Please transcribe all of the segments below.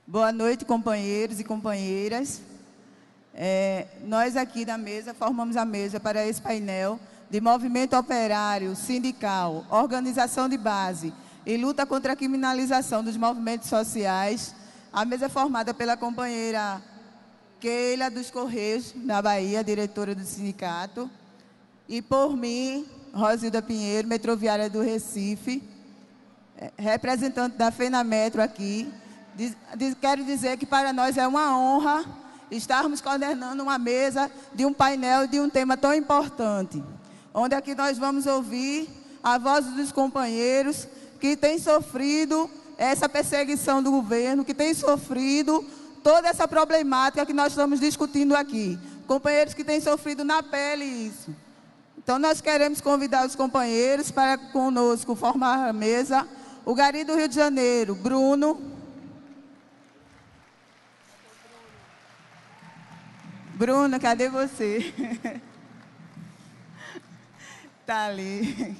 Boa noite, companheiros e companheiras. Nós aqui da mesa, formamos a mesa para esse painel de movimento operário, sindical, organização de base e luta contra a criminalização dos movimentos sociais. A mesa é formada pela companheira Keila dos Correios, da Bahia, diretora do sindicato, e por mim, Rosilda Pinheiro, metroviária do Recife, representante da FENAMetro aqui. Quero dizer que para nós é uma honra estarmos coordenando uma mesa de um painel de um tema tão importante, onde aqui nós vamos ouvir a voz dos companheiros que têm sofrido essa perseguição do governo, que têm sofrido toda essa problemática que nós estamos discutindo aqui. Companheiros que têm sofrido na pele isso. Então, nós queremos convidar os companheiros para conosco formar a mesa. O Gari do Rio de Janeiro, Bruno. Bruno, cadê você? Tá ali.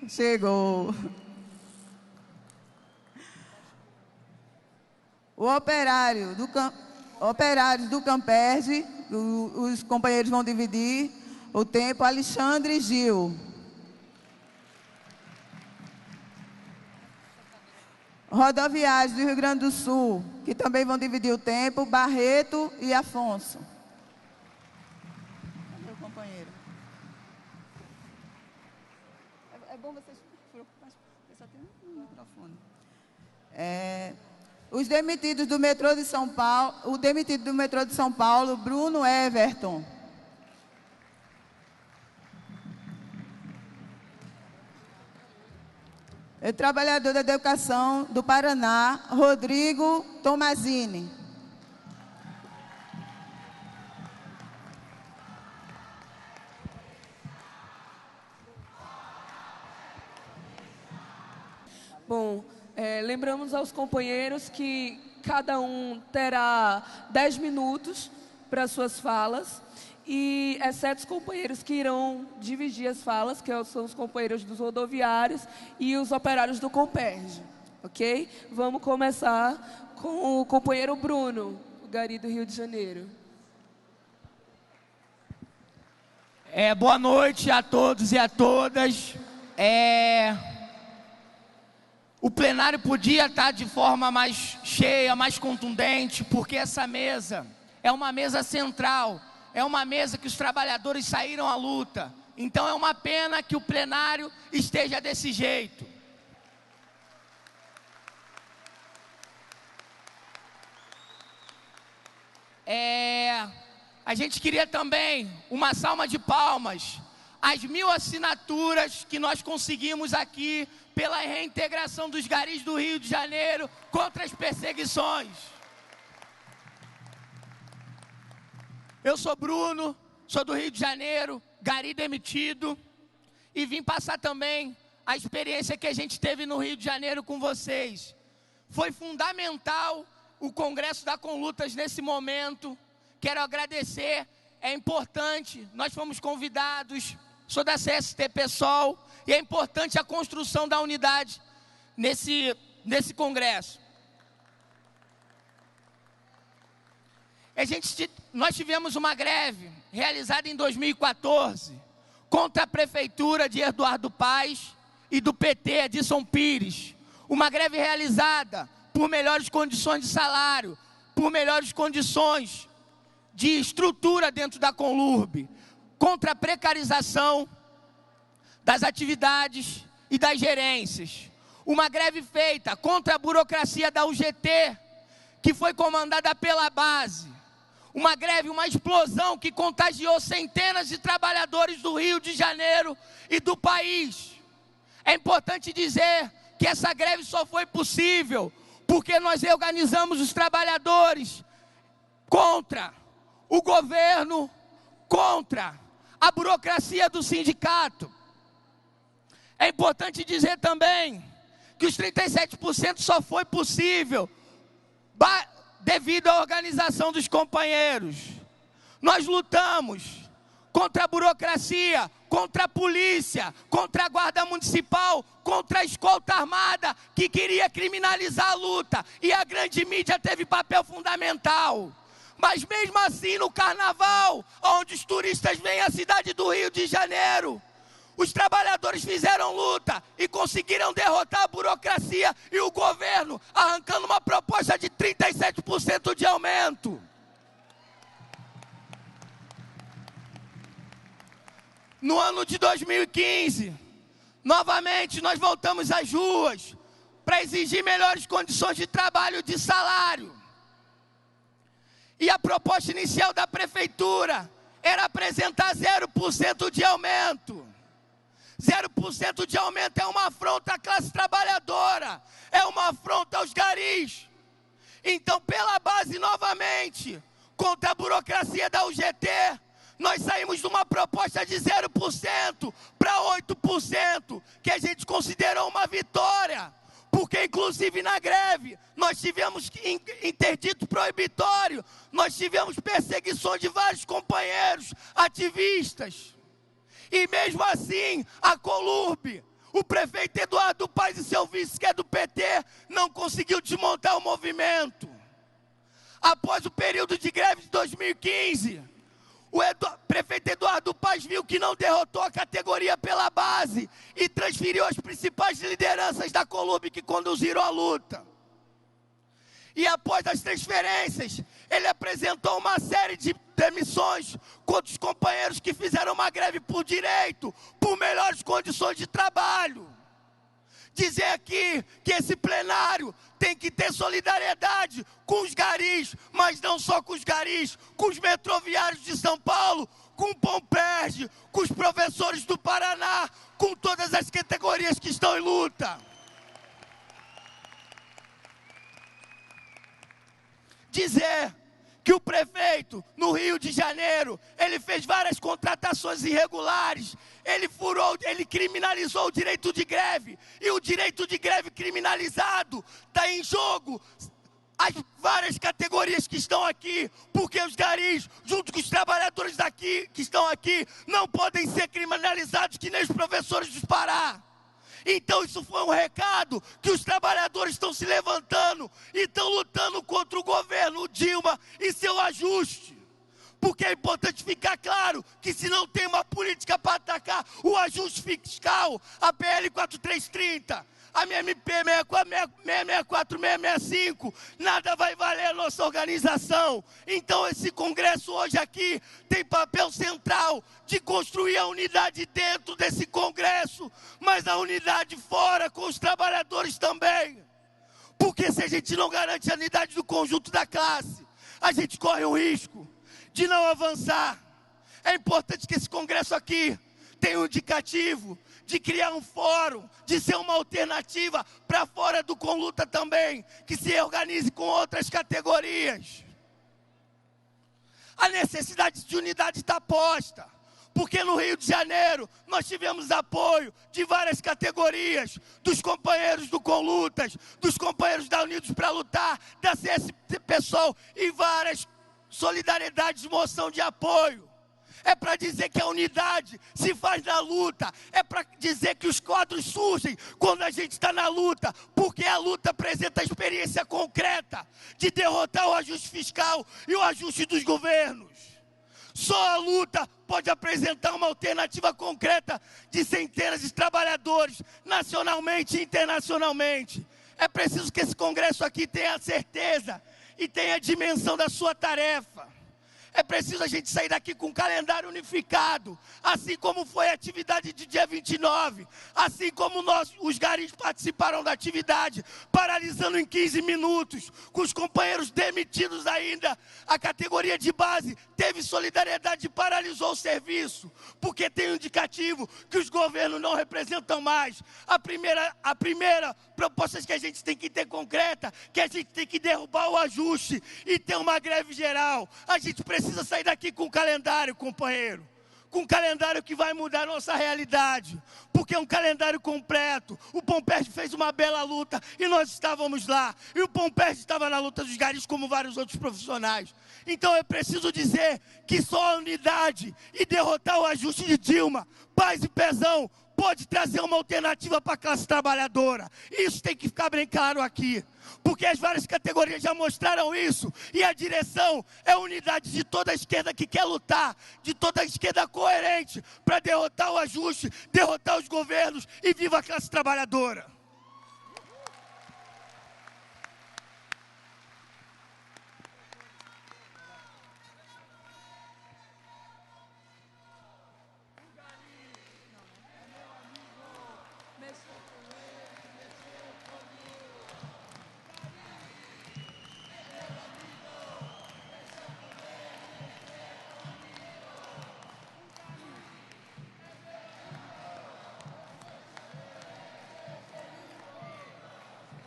Chegou. O operário do Camperge, os companheiros vão dividir o tempo, Alexandre Gil. Rodoviários do Rio Grande do Sul, que também vão dividir o tempo, Barreto e Afonso. Cadê o companheiro? É bom vocês... Só tem um microfone. Os demitidos do metrô de São Paulo, o demitido do metrô de São Paulo, Bruno Everton. O trabalhador da educação do Paraná, Rodrigo Tomazini. Bom, lembramos aos companheiros que cada um terá 10 minutos para suas falas, e exceto os companheiros que irão dividir as falas, que são os companheiros dos rodoviários e os operários do Comperge, ok? Vamos começar com o companheiro Bruno, o Gari do Rio de Janeiro. Boa noite a todos e a todas. O plenário podia estar de forma mais cheia, mais contundente, porque essa mesa é uma mesa central, é uma mesa que os trabalhadores saíram à luta. Então é uma pena que o plenário esteja desse jeito. A gente queria também uma salva de palmas às 1000 assinaturas que nós conseguimos aqui pela reintegração dos garis do Rio de Janeiro contra as perseguições. Eu sou Bruno, sou do Rio de Janeiro, gari demitido, e vim passar também a experiência que a gente teve no Rio de Janeiro com vocês. Foi fundamental o Congresso da Conlutas nesse momento. Quero agradecer, é importante, nós fomos convidados, sou da CST PSOL, e é importante a construção da unidade nesse Congresso. Nós tivemos uma greve realizada em 2014 contra a prefeitura de Eduardo Paes e do PT Edson Pires. Uma greve realizada por melhores condições de salário, por melhores condições de estrutura dentro da Conlurb, contra a precarização das atividades e das gerências. Uma greve feita contra a burocracia da UGT, que foi comandada pela base. Uma greve, uma explosão que contagiou centenas de trabalhadores do Rio de Janeiro e do país. É importante dizer que essa greve só foi possível porque nós organizamos os trabalhadores contra o governo, contra a burocracia do sindicato. É importante dizer também que os 37% só foi possível devido à organização dos companheiros. Nós lutamos contra a burocracia, contra a polícia, contra a guarda municipal, contra a escolta armada, que queria criminalizar a luta. E a grande mídia teve papel fundamental. Mas mesmo assim, no carnaval, onde os turistas vêm à cidade do Rio de Janeiro, os trabalhadores fizeram luta e conseguiram derrotar a burocracia e o governo, arrancando uma proposta de 37% de aumento. No ano de 2015, novamente nós voltamos às ruas para exigir melhores condições de trabalho e de salário. E a proposta inicial da prefeitura era apresentar 0% de aumento. 0% de aumento é uma afronta à classe trabalhadora, é uma afronta aos garis. Então, pela base, novamente, contra a burocracia da UGT, nós saímos de uma proposta de 0% para 8%, que a gente considerou uma vitória, porque inclusive na greve nós tivemos interdito proibitório, nós tivemos perseguição de vários companheiros ativistas. E mesmo assim, a Colurb, o prefeito Eduardo Paes e seu vice, que é do PT, não conseguiu desmontar o movimento. Após o período de greve de 2015, o prefeito Eduardo Paes viu que não derrotou a categoria pela base e transferiu as principais lideranças da Colurb que conduziram a luta. E após as transferências, ele apresentou uma série de demissões contra os companheiros que fizeram uma greve por direito, por melhores condições de trabalho. Dizer aqui que esse plenário tem que ter solidariedade com os garis, mas não só com os garis, com os metroviários de São Paulo, com o Pomperge, com os professores do Paraná, com todas as categorias que estão em luta. Dizer que o prefeito, no Rio de Janeiro, ele fez várias contratações irregulares, ele criminalizou o direito de greve, e o direito de greve criminalizado está em jogo as várias categorias que estão aqui, porque os garis, junto com os trabalhadores daqui, que estão aqui, não podem ser criminalizados que nem os professores do Pará. Então isso foi um recado que os trabalhadores estão se levantando e estão lutando contra o governo Dilma e seu ajuste. Porque é importante ficar claro que se não tem uma política para atacar o ajuste fiscal, a PL 4330, a minha MP 664, 665, nada vai valer a nossa organização. Então esse congresso hoje aqui tem papel central de construir a unidade dentro desse congresso, mas a unidade fora com os trabalhadores também. Porque se a gente não garante a unidade do conjunto da classe, a gente corre o risco de não avançar. É importante que esse congresso aqui tenha um indicativo de criar um fórum, de ser uma alternativa para fora do Conluta também, que se organize com outras categorias. A necessidade de unidade está posta, porque no Rio de Janeiro nós tivemos apoio de várias categorias, dos companheiros do Conlutas, dos companheiros da Unidos para Lutar, da CSP-PSOL e várias solidariedades de moção de apoio. É para dizer que a unidade se faz na luta. É para dizer que os quadros surgem quando a gente está na luta. Porque a luta apresenta a experiência concreta de derrotar o ajuste fiscal e o ajuste dos governos. Só a luta pode apresentar uma alternativa concreta de centenas de trabalhadores, nacionalmente e internacionalmente. É preciso que esse congresso aqui tenha certeza e tenha a dimensão da sua tarefa. É preciso a gente sair daqui com um calendário unificado, assim como foi a atividade de dia 29, assim como os garis participaram da atividade, paralisando em 15 minutos, com os companheiros demitidos ainda. A categoria de base teve solidariedade e paralisou o serviço, porque tem um indicativo que os governos não representam mais. A primeira proposta que a gente tem que ter concreta, que a gente tem que derrubar o ajuste e ter uma greve geral. A gente precisa sair daqui com o calendário, companheiro. com um calendário que vai mudar a nossa realidade, porque é um calendário completo. O Pomperj fez uma bela luta e nós estávamos lá, e o Pomperj estava na luta dos garis como vários outros profissionais. Então é preciso dizer que só a unidade e derrotar o ajuste de Dilma, Paz e Pezão, pode trazer uma alternativa para a classe trabalhadora. Isso tem que ficar bem claro aqui, porque as várias categorias já mostraram isso, e a direção é a unidade de toda a esquerda que quer lutar, de toda a esquerda coerente, para derrotar o ajuste, derrotar os governos, e viva a classe trabalhadora.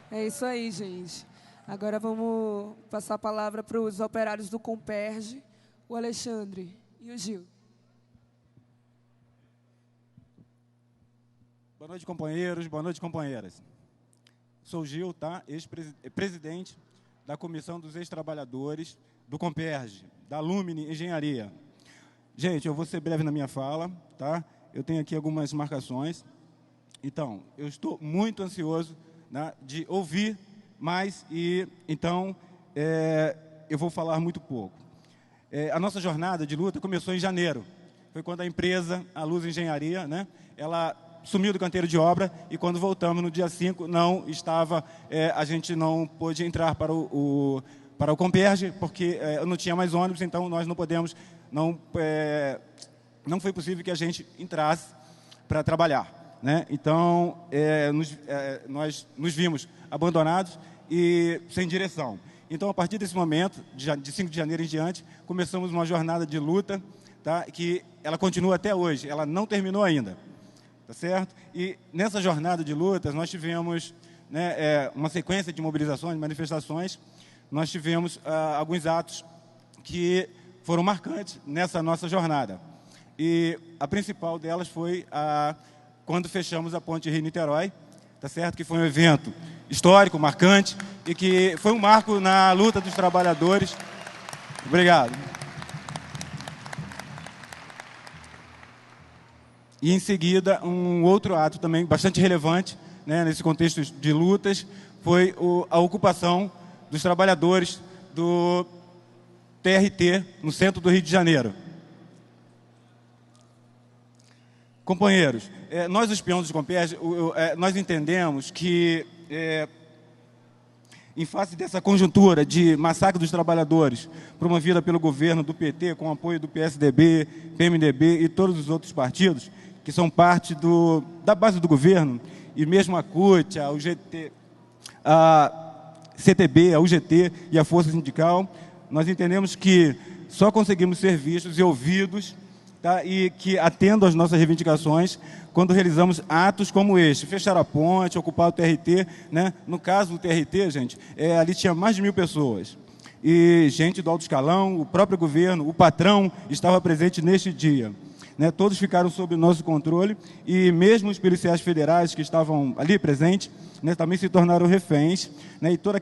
É isso aí, gente. Agora vamos passar a palavra para os operários do Pomperj, o Alexandre e o Gil. Boa noite, companheiros. Boa noite, companheiras. Sou o Gil, tá? Ex-presidente da Comissão dos Ex-Trabalhadores do Pomperj, da Lumine Engenharia. Gente, eu vou ser breve na minha fala, tá? Eu tenho aqui algumas marcações. Então, eu estou muito ansioso, né, de ouvir mais, e então eu vou falar muito pouco. A nossa jornada de luta começou em janeiro. Foi quando a empresa, a Luz Engenharia, né, ela sumiu do canteiro de obra, e quando voltamos no dia 5, não estava, a gente não pôde entrar para o Pomperj, porque não tinha mais ônibus, então nós não podemos, não foi possível que a gente entrasse para trabalhar. Né? Então, nós nos vimos abandonados e sem direção. Então, a partir desse momento, de 5 de janeiro em diante, começamos uma jornada de luta, tá? Que ela continua até hoje, ela não terminou ainda, tá certo? E nessa jornada de lutas, nós tivemos, né, uma sequência de mobilizações, manifestações. Nós tivemos alguns atos que foram marcantes nessa nossa jornada. E a principal delas foi quando fechamos a ponte Rio-Niterói, tá certo? Que foi um evento histórico, marcante, e que foi um marco na luta dos trabalhadores. Obrigado. E, em seguida, um outro ato também bastante relevante, né, nesse contexto de lutas, foi a ocupação dos trabalhadores do TRT, no centro do Rio de Janeiro. Companheiros, nós, os peões do Pomperj, nós entendemos que, em face dessa conjuntura de massacre dos trabalhadores promovida pelo governo do PT, com apoio do PSDB, PMDB e todos os outros partidos, que são parte da base do governo, e mesmo a CUT, a UGT, a CTB, a UGT e a Força Sindical, nós entendemos que só conseguimos ser vistos e ouvidos, tá? E que atendam às nossas reivindicações quando realizamos atos como este, fechar a ponte, ocupar o TRT, né? No caso do TRT, gente, ali tinha mais de 1000 pessoas. E gente do alto escalão, o próprio governo, o patrão estava presente neste dia. Né? Todos ficaram sob o nosso controle, e mesmo os policiais federais que estavam ali presentes, né, também se tornaram reféns, né? E todo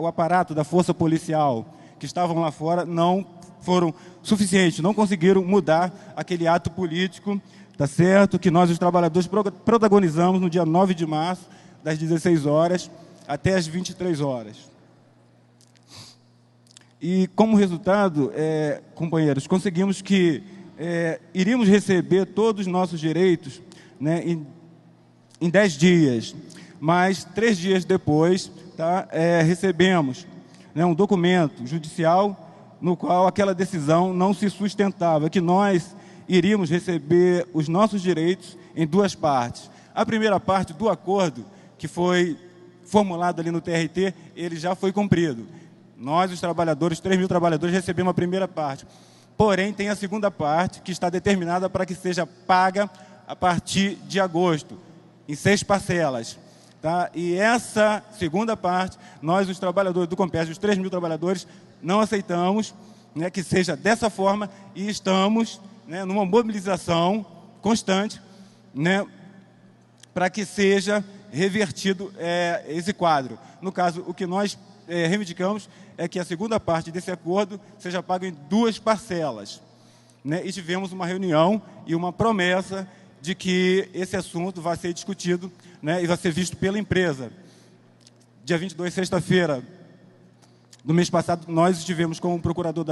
o aparato da força policial que estavam lá fora não foram suficientes, não conseguiram mudar aquele ato político, tá certo? Que nós, os trabalhadores, protagonizamos no dia 9 de março, das 16 horas até as 23 horas. E, como resultado, companheiros, conseguimos que iríamos receber todos os nossos direitos, né, em 10 dias, mas 3 dias depois, tá, recebemos, né, um documento judicial no qual aquela decisão não se sustentava, que nós iríamos receber os nossos direitos em 2 partes. A primeira parte do acordo, que foi formulado ali no TRT, ele já foi cumprido. Nós, os trabalhadores, 3.000 trabalhadores, recebemos a primeira parte. Porém, tem a segunda parte, que está determinada para que seja paga a partir de agosto, em 6 parcelas. Tá? E essa segunda parte, nós, os trabalhadores do Pomperj, os 3.000 trabalhadores, não aceitamos, né, que seja dessa forma, e estamos, né, numa mobilização constante, né, para que seja revertido esse quadro. No caso, o que nós reivindicamos é que a segunda parte desse acordo seja paga em 2 parcelas. Né, e tivemos uma reunião e uma promessa de que esse assunto vai ser discutido, né, e vai ser visto pela empresa. Dia 22, sexta-feira do mês passado, nós estivemos com o procurador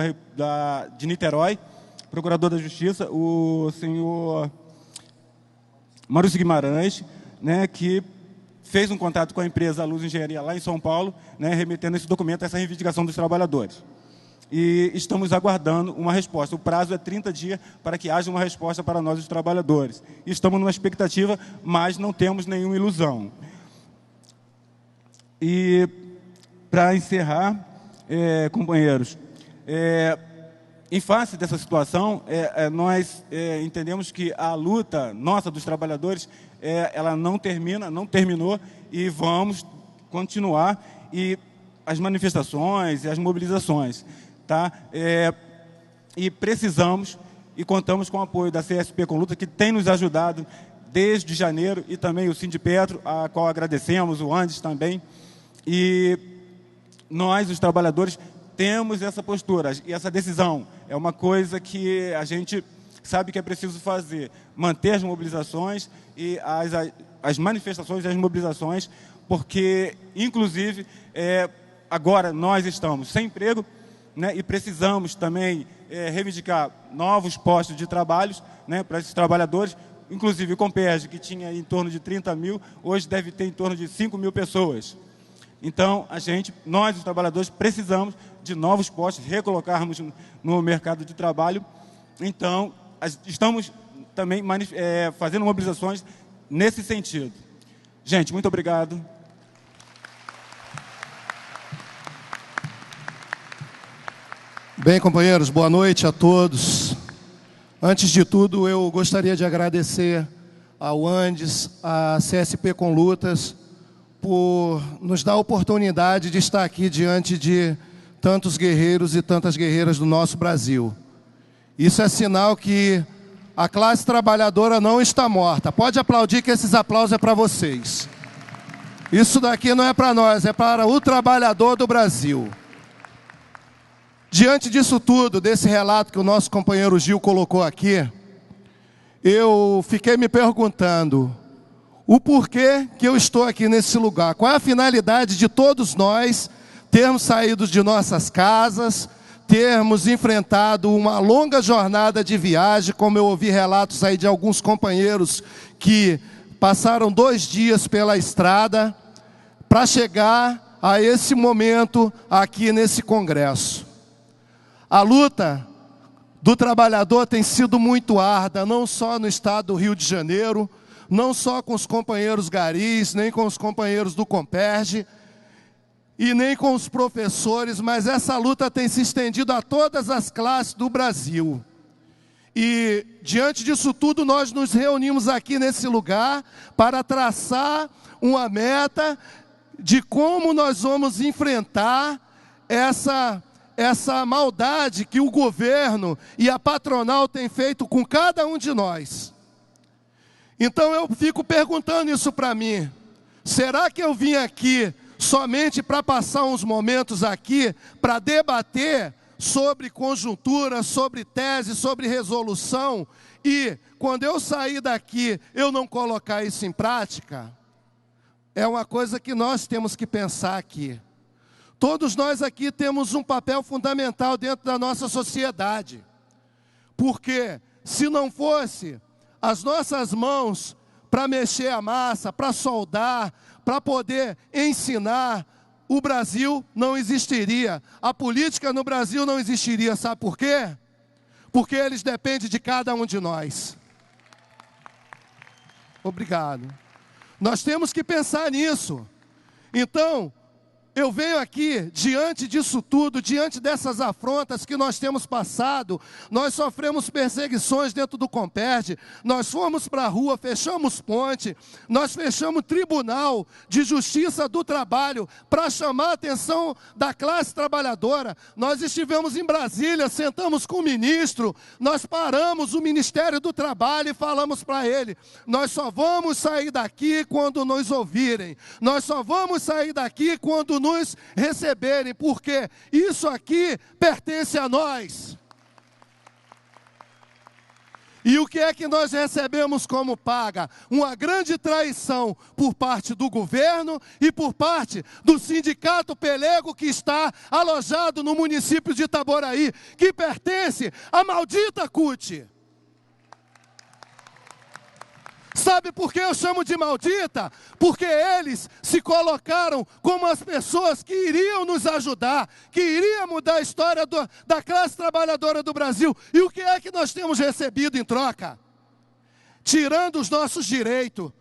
de Niterói, procurador da Justiça, o senhor Maurício Guimarães, né, que fez um contato com a empresa Luz Engenharia lá em São Paulo, né, remetendo esse documento, essa reivindicação dos trabalhadores. E estamos aguardando uma resposta. O prazo é 30 dias para que haja uma resposta para nós, os trabalhadores. Estamos numa expectativa, mas não temos nenhuma ilusão. E, para encerrar, companheiros, em face dessa situação, nós entendemos que a luta nossa dos trabalhadores, ela não terminou, e vamos continuar, e as manifestações e as mobilizações, tá? E precisamos e contamos com o apoio da CSP com Luta, que tem nos ajudado desde janeiro, e também o Sindipetro, a qual agradecemos, o Andes também, e nós, os trabalhadores, temos essa postura e essa decisão. É uma coisa que a gente sabe que é preciso fazer, manter as mobilizações e as manifestações e as mobilizações, porque, inclusive, agora nós estamos sem emprego, né, e precisamos também reivindicar novos postos de trabalho, né, para esses trabalhadores, inclusive o Comperj, que tinha em torno de 30 mil, hoje deve ter em torno de 5 mil pessoas. Então, nós, os trabalhadores, precisamos de novos postos, recolocarmos no mercado de trabalho. Então, estamos também fazendo mobilizações nesse sentido. Gente, muito obrigado. Bem, companheiros, boa noite a todos. Antes de tudo, eu gostaria de agradecer ao Andes, à CSP com Lutas, por nos dar a oportunidade de estar aqui diante de tantos guerreiros e tantas guerreiras do nosso Brasil. Isso é sinal que a classe trabalhadora não está morta. Pode aplaudir, que esses aplausos é para vocês. Isso daqui não é para nós, é para o trabalhador do Brasil. Diante disso tudo, desse relato que o nosso companheiro Gil colocou aqui, eu fiquei me perguntando o porquê que eu estou aqui nesse lugar. Qual é a finalidade de todos nós termos saído de nossas casas, termos enfrentado uma longa jornada de viagem, como eu ouvi relatos aí de alguns companheiros que passaram 2 dias pela estrada, para chegar a esse momento aqui nesse congresso. A luta do trabalhador tem sido muito árdua, não só no estado do Rio de Janeiro, não só com os companheiros garis, nem com os companheiros do Comperj, e nem com os professores, mas essa luta tem se estendido a todas as classes do Brasil. E, diante disso tudo, nós nos reunimos aqui nesse lugar para traçar uma meta de como nós vamos enfrentar essa maldade que o governo e a patronal têm feito com cada um de nós. Então eu fico perguntando isso para mim. Será que eu vim aqui somente para passar uns momentos aqui, para debater sobre conjuntura, sobre tese, sobre resolução, e quando eu sair daqui eu não colocar isso em prática? É uma coisa que nós temos que pensar aqui. Todos nós aqui temos um papel fundamental dentro da nossa sociedade. Porque se não fosse as nossas mãos para mexer a massa, para soldar, para poder ensinar, o Brasil não existiria. A política no Brasil não existiria. Sabe por quê? Porque eles dependem de cada um de nós. Obrigado. Nós temos que pensar nisso. Então, eu venho aqui, diante disso tudo, diante dessas afrontas que nós temos passado, nós sofremos perseguições dentro do Comperj, nós fomos para a rua, fechamos ponte, nós fechamos tribunal de justiça do trabalho para chamar a atenção da classe trabalhadora, nós estivemos em Brasília, sentamos com o ministro, nós paramos o Ministério do Trabalho e falamos para ele, nós só vamos sair daqui quando nos ouvirem, nós só vamos sair daqui quando nos receberem, porque isso aqui pertence a nós. E o que é que nós recebemos como paga? Uma grande traição por parte do governo e por parte do sindicato pelego que está alojado no município de Itaboraí, que pertence à maldita CUT. Sabe por que eu chamo de maldita? Porque eles se colocaram como as pessoas que iriam nos ajudar, que iriam mudar a história da classe trabalhadora do Brasil. E o que é que nós temos recebido em troca? Tirando os nossos direitos,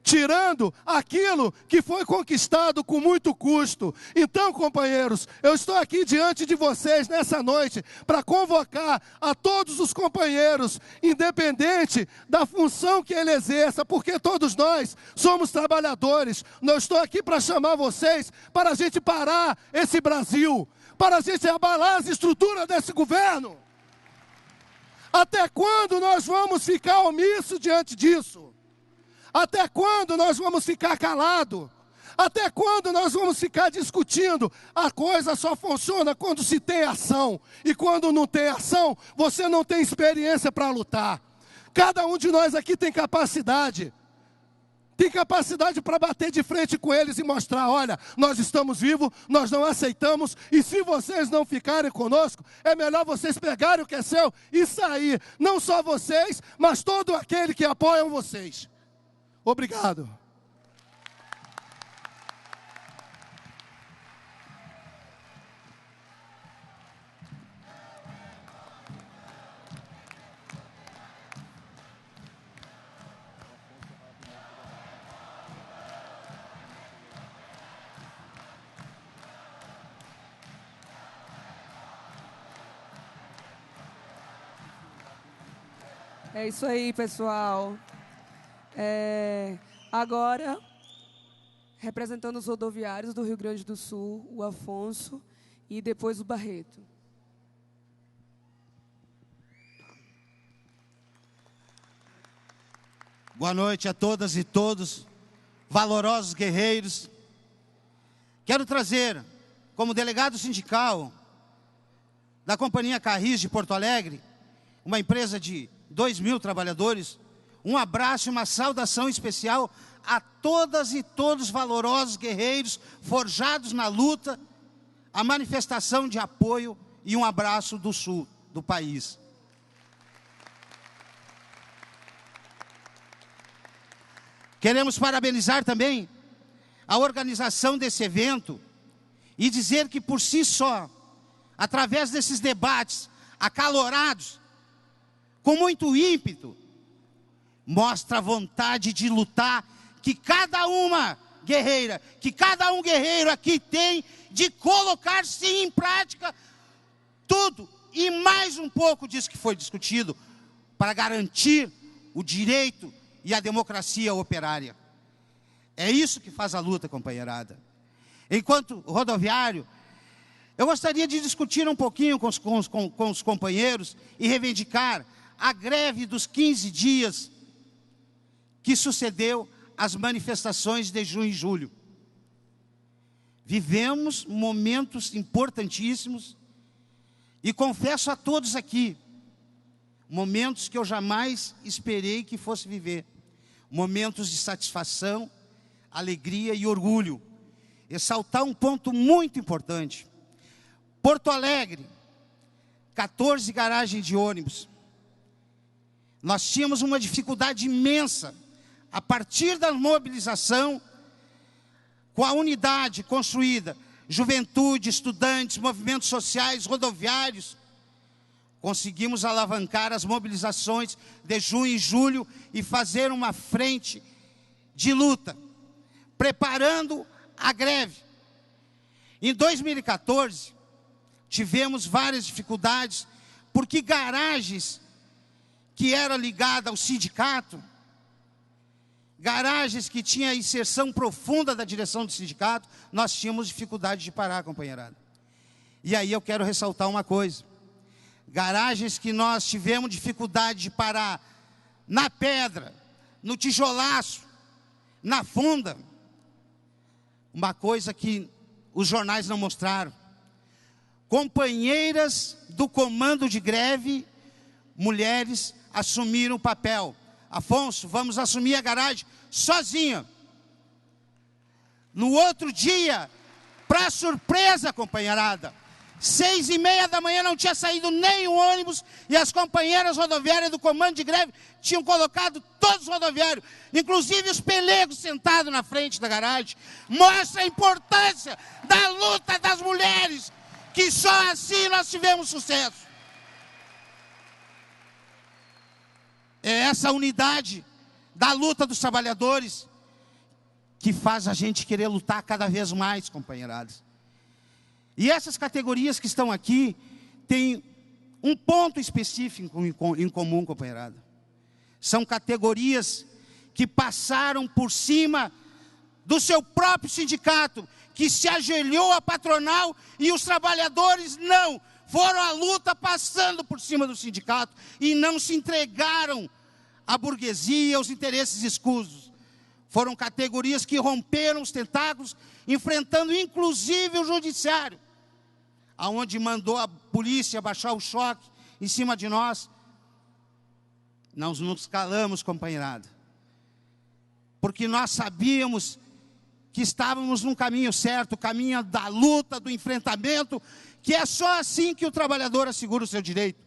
tirando aquilo que foi conquistado com muito custo. Então, companheiros, eu estou aqui diante de vocês nessa noite para convocar a todos os companheiros, independente da função que ele exerça, porque todos nós somos trabalhadores. Eu estou aqui para chamar vocês para a gente parar esse Brasil, para a gente abalar as estruturas desse governo. Até quando nós vamos ficar omissos diante disso? Até quando nós vamos ficar calados? Até quando nós vamos ficar discutindo? A coisa só funciona quando se tem ação. E quando não tem ação, você não tem experiência para lutar. Cada um de nós aqui tem capacidade. Tem capacidade para bater de frente com eles e mostrar, olha, nós estamos vivos, nós não aceitamos, e se vocês não ficarem conosco, é melhor vocês pegarem o que é seu e sair. Não só vocês, mas todo aquele que apoia vocês. Obrigado. É isso aí, pessoal. Agora, representando os rodoviários do Rio Grande do Sul, o Afonso e depois o Barreto. Boa noite a todas e todos, valorosos guerreiros. Quero trazer, como delegado sindical da Companhia Carris de Porto Alegre, uma empresa de 2.000 trabalhadores, um abraço e uma saudação especial a todas e todos valorosos guerreiros forjados na luta, a manifestação de apoio e um abraço do sul do país. Queremos parabenizar também a organização desse evento e dizer que por si só, através desses debates acalorados, com muito ímpeto, mostra a vontade de lutar que cada uma guerreira, que cada um guerreiro aqui tem de colocar sim em prática tudo e mais um pouco disso que foi discutido para garantir o direito e a democracia operária. É isso que faz a luta, companheirada. Enquanto rodoviário, eu gostaria de discutir um pouquinho com os companheiros e reivindicar a greve dos 15 dias que sucedeu às manifestações de junho e julho. Vivemos momentos importantíssimos e confesso a todos aqui, momentos que eu jamais esperei que fosse viver. Momentos de satisfação, alegria e orgulho. Ressaltar um ponto muito importante. Porto Alegre, 14 garagens de ônibus. Nós tínhamos uma dificuldade imensa a partir da mobilização, com a unidade construída, juventude, estudantes, movimentos sociais, rodoviários, conseguimos alavancar as mobilizações de junho e julho e fazer uma frente de luta, preparando a greve. Em 2014, tivemos várias dificuldades, porque garagens que era ligada ao sindicato, garagens que tinha inserção profunda da direção do sindicato, nós tínhamos dificuldade de parar, companheirada. E aí eu quero ressaltar uma coisa. Garagens que nós tivemos dificuldade de parar na pedra, no tijolaço, na funda. Uma coisa que os jornais não mostraram. Companheiras do comando de greve, mulheres, assumiram o papel. Afonso, vamos assumir a garagem sozinha. No outro dia, para surpresa, companheirada, 6h30 da manhã não tinha saído nem um ônibus e as companheiras rodoviárias do comando de greve tinham colocado todos os rodoviários, inclusive os pelegos sentados na frente da garagem. Mostra a importância da luta das mulheres, que só assim nós tivemos sucesso. É essa unidade da luta dos trabalhadores que faz a gente querer lutar cada vez mais, companheiradas. E essas categorias que estão aqui têm um ponto específico em comum, companheirada. São categorias que passaram por cima do seu próprio sindicato, que se ajoelhou à patronal, e os trabalhadores não. Foram à luta passando por cima do sindicato e não se entregaram à burguesia, aos interesses escusos. Foram categorias que romperam os tentáculos, enfrentando inclusive o judiciário, aonde mandou a polícia baixar o choque em cima de nós. Nós nos calamos, companheirada, porque nós sabíamos que estávamos num caminho certo, o caminho da luta, do enfrentamento, que é só assim que o trabalhador assegura o seu direito.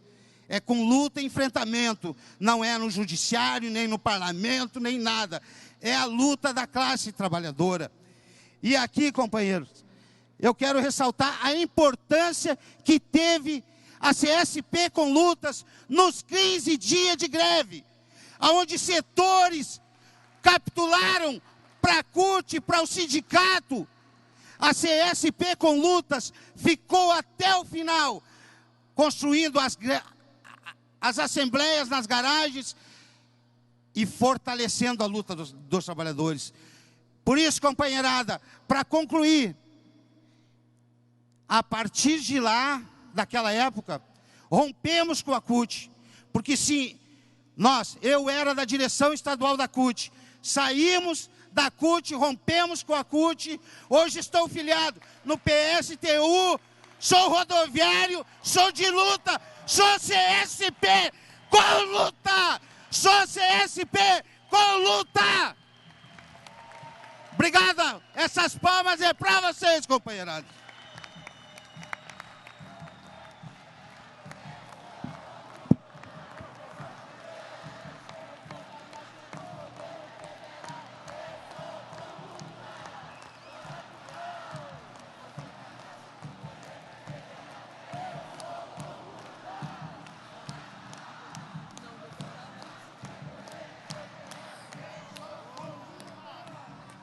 É com luta e enfrentamento, não é no judiciário, nem no parlamento, nem nada. É a luta da classe trabalhadora. E aqui, companheiros, eu quero ressaltar a importância que teve a CSP com lutas nos 15 dias de greve, onde setores capitularam para a CUT, para o sindicato. A CSP com lutas ficou até o final, construindo as assembleias nas garagens e fortalecendo a luta dos trabalhadores. Por isso, companheirada, para concluir, a partir de lá, daquela época, rompemos com a CUT, porque sim, eu era da direção estadual da CUT, saímos da CUT, rompemos com a CUT, hoje estou filiado no PSTU, sou rodoviário, sou de luta, sou CSP com luta, sou CSP com luta. Obrigada, essas palmas é para vocês, companheirada.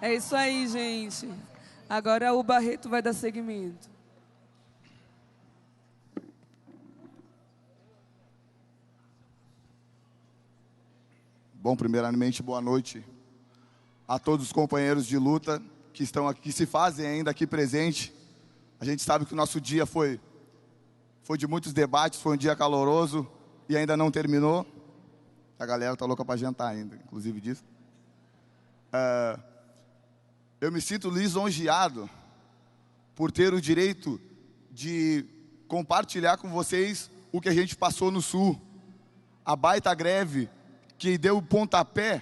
É isso aí, gente. Agora o Barreto vai dar seguimento. Bom, primeiramente, boa noite a todos os companheiros de luta que estão aqui, que se fazem ainda aqui presente. A gente sabe que o nosso dia foi de muitos debates, foi um dia caloroso e ainda não terminou. A galera está louca para jantar ainda, inclusive disso. Eu me sinto lisonjeado por ter o direito de compartilhar com vocês o que a gente passou no Sul. A baita greve que deu o pontapé,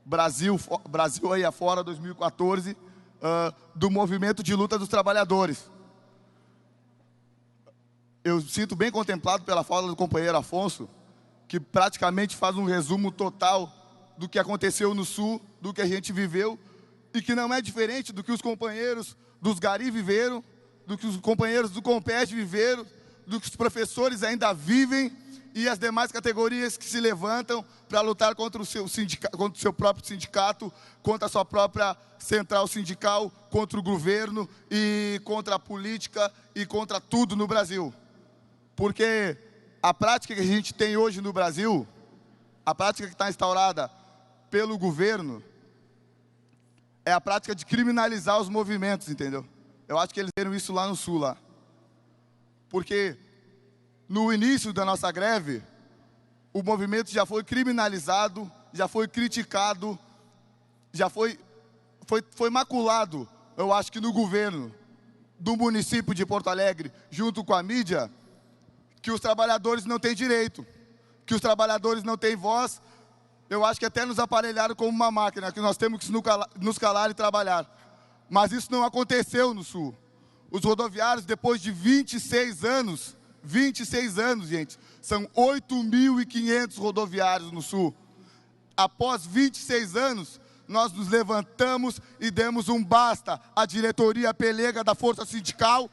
Brasil aí afora, 2014, do movimento de luta dos trabalhadores. Eu sinto bem contemplado pela fala do companheiro Afonso, que praticamente faz um resumo total do que aconteceu no Sul, do que a gente viveu, e que não é diferente do que os companheiros dos Gari viveram, do que os companheiros do Comped viveram, do que os professores ainda vivem e as demais categorias que se levantam para lutar contra o seu próprio sindicato, contra a sua própria central sindical, contra o governo e contra a política e contra tudo no Brasil. Porque a prática que a gente tem hoje no Brasil, a prática que está instaurada pelo governo, é a prática de criminalizar os movimentos, entendeu? Eu acho que eles viram isso lá no Sul, lá. Porque no início da nossa greve, o movimento já foi criminalizado, já foi criticado, já foi maculado, eu acho que no governo do município de Porto Alegre, junto com a mídia, que os trabalhadores não têm direito, que os trabalhadores não têm voz. Eu acho que até nos aparelharam como uma máquina, que nós temos que nos calar e trabalhar. Mas isso não aconteceu no Sul. Os rodoviários, depois de 26 anos, gente, são 8.500 rodoviários no Sul. Após 26 anos, nós nos levantamos e demos um basta à diretoria pelega da Força Sindical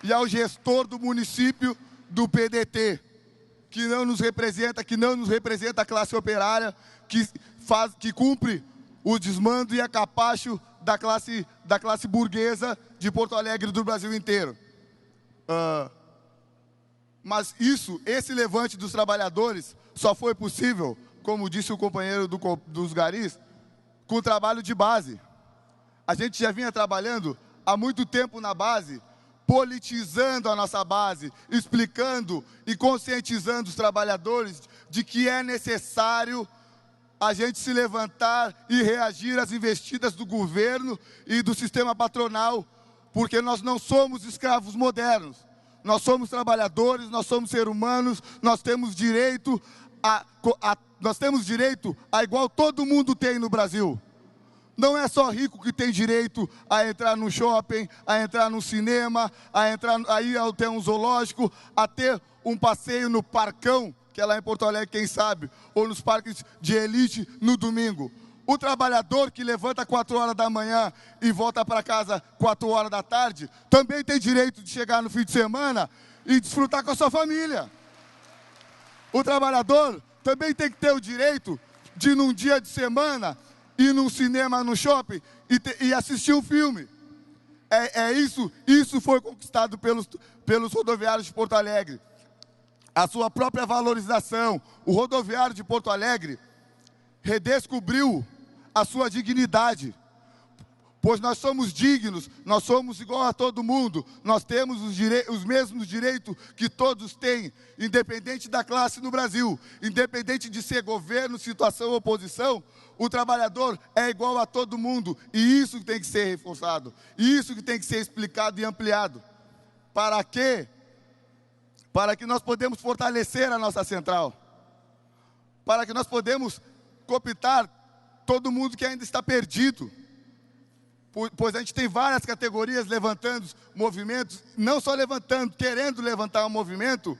e ao gestor do município do PDT, que não nos representa a classe operária, que cumpre o desmando e a capacho da classe burguesa de Porto Alegre e do Brasil inteiro. Mas esse levante dos trabalhadores só foi possível, como disse o companheiro dos garis, com o trabalho de base. A gente já vinha trabalhando há muito tempo na base, politizando a nossa base, explicando e conscientizando os trabalhadores de que é necessário a gente se levantar e reagir às investidas do governo e do sistema patronal, porque nós não somos escravos modernos. Nós somos trabalhadores, nós somos seres humanos, nós temos direito a igual todo mundo tem no Brasil. Não é só rico que tem direito a entrar no shopping, a entrar no cinema, a ir até um zoológico, a ter um passeio no Parcão, que é lá em Porto Alegre, quem sabe, ou nos parques de elite no domingo. O trabalhador que levanta 4 horas da manhã e volta para casa 4 horas da tarde, também tem direito de chegar no fim de semana e desfrutar com a sua família. O trabalhador também tem que ter o direito de, num dia de semana, ir num cinema, no shopping e assistir um filme. Isso foi conquistado pelos rodoviários de Porto Alegre. A sua própria valorização. O rodoviário de Porto Alegre redescobriu a sua dignidade. Pois nós somos dignos, nós somos igual a todo mundo, nós temos os mesmos direitos que todos têm, independente da classe no Brasil, independente de ser governo, situação ou oposição, o trabalhador é igual a todo mundo, e isso que tem que ser reforçado, e isso que tem que ser explicado e ampliado. Para quê? Para que nós podemos fortalecer a nossa central, para que nós podemos cooptar todo mundo que ainda está perdido. Pois a gente tem várias categorias levantando movimentos, não só levantando, querendo levantar um movimento,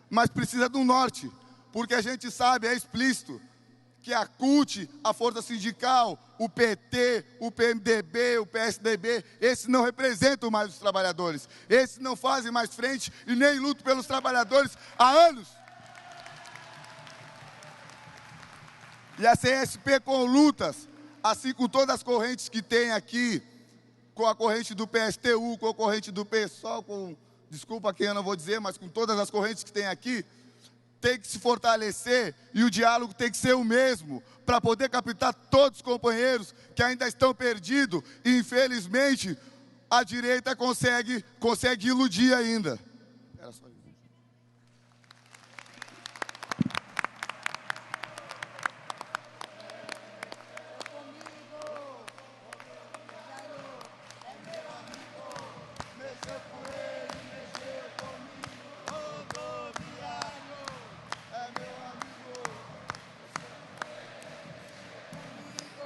mas precisa de um norte, porque a gente sabe, é explícito, que a CUT, a Força Sindical, o PT, o PMDB, o PSDB, esses não representam mais os trabalhadores, esses não fazem mais frente e nem lutam pelos trabalhadores há anos. E a CSP com lutas, assim com todas as correntes que tem aqui, com a corrente do PSTU, com a corrente do PSOL, desculpa quem eu não vou dizer, mas com todas as correntes que tem aqui, tem que se fortalecer e o diálogo tem que ser o mesmo, para poder captar todos os companheiros que ainda estão perdidos e, infelizmente, a direita consegue iludir ainda. Era só isso.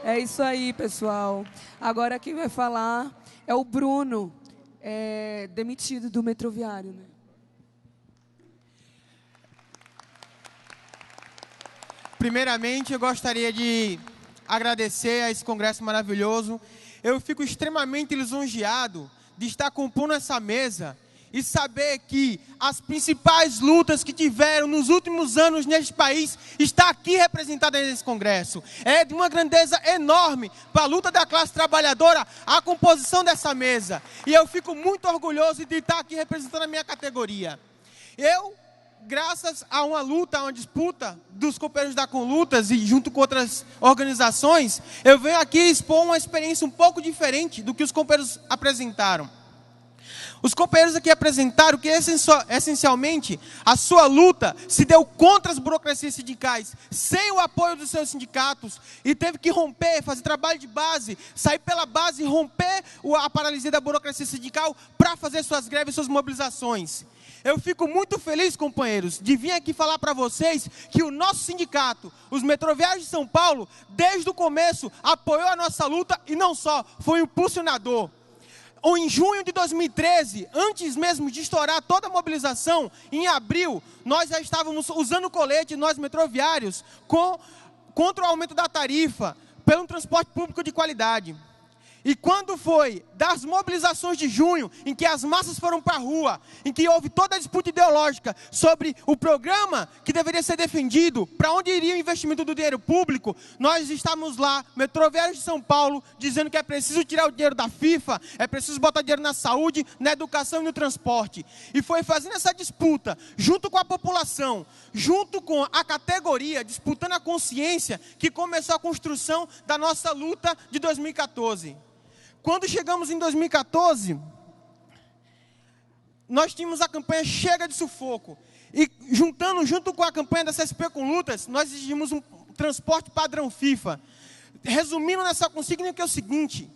É isso aí, pessoal. Agora quem vai falar é o Bruno, demitido do Metroviário, né? Primeiramente, eu gostaria de agradecer a esse congresso maravilhoso. Eu fico extremamente lisonjeado de estar compondo essa mesa e saber que as principais lutas que tiveram nos últimos anos neste país está aqui representada nesse congresso. É de uma grandeza enorme para a luta da classe trabalhadora a composição dessa mesa. E eu fico muito orgulhoso de estar aqui representando a minha categoria. Eu, graças a uma luta, a uma disputa dos companheiros da Conlutas e junto com outras organizações, eu venho aqui expor uma experiência um pouco diferente do que os companheiros apresentaram. Os companheiros aqui apresentaram que, essencialmente, a sua luta se deu contra as burocracias sindicais, sem o apoio dos seus sindicatos, e teve que romper, fazer trabalho de base, sair pela base e romper a paralisia da burocracia sindical para fazer suas greves, suas mobilizações. Eu fico muito feliz, companheiros, de vir aqui falar para vocês que o nosso sindicato, os Metroviários de São Paulo, desde o começo, apoiou a nossa luta e não só, foi o impulsionador. Em junho de 2013, antes mesmo de estourar toda a mobilização, em abril, nós já estávamos usando colete, nós metroviários, contra o aumento da tarifa, pelo transporte público de qualidade. E quando foi das mobilizações de junho, em que as massas foram para a rua, em que houve toda a disputa ideológica sobre o programa que deveria ser defendido, para onde iria o investimento do dinheiro público, nós estávamos lá, Metroviários de São Paulo, dizendo que é preciso tirar o dinheiro da FIFA, é preciso botar dinheiro na saúde, na educação e no transporte. E foi fazendo essa disputa, junto com a população, junto com a categoria, disputando a consciência, que começou a construção da nossa luta de 2014. Quando chegamos em 2014, nós tínhamos a campanha Chega de Sufoco. E junto com a campanha da CSP Conlutas, nós exigimos um transporte padrão FIFA. Resumindo nessa consigna, que é o seguinte: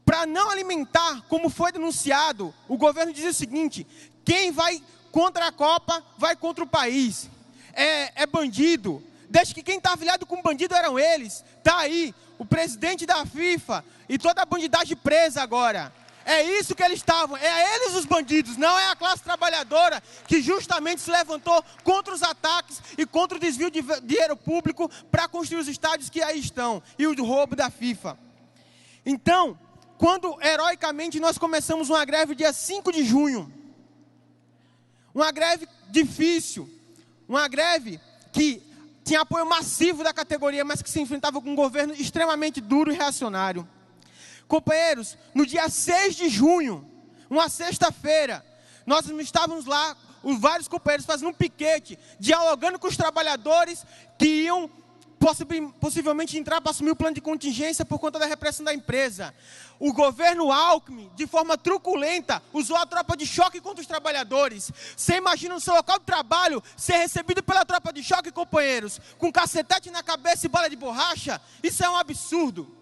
para não alimentar, como foi denunciado, o governo dizia o seguinte: quem vai contra a Copa, vai contra o país. É bandido. Desde que quem está afiliado com bandido eram eles. Está aí o presidente da FIFA e toda a bandidagem presa agora. É isso que eles estavam. É eles os bandidos, não é a classe trabalhadora que justamente se levantou contra os ataques e contra o desvio de dinheiro público para construir os estádios que aí estão e o roubo da FIFA. Então, quando heroicamente nós começamos uma greve dia 5 de junho, uma greve difícil, uma greve que tinha apoio massivo da categoria, mas que se enfrentava com um governo extremamente duro e reacionário. Companheiros, no dia 6 de junho, uma sexta-feira, nós estávamos lá, os vários companheiros fazendo um piquete, dialogando com os trabalhadores que iam possivelmente entrar para assumir o plano de contingência por conta da repressão da empresa. O governo Alckmin, de forma truculenta, usou a tropa de choque contra os trabalhadores. Você imagina no seu local de trabalho ser recebido pela tropa de choque, companheiros, com cacetete na cabeça e bala de borracha? Isso é um absurdo.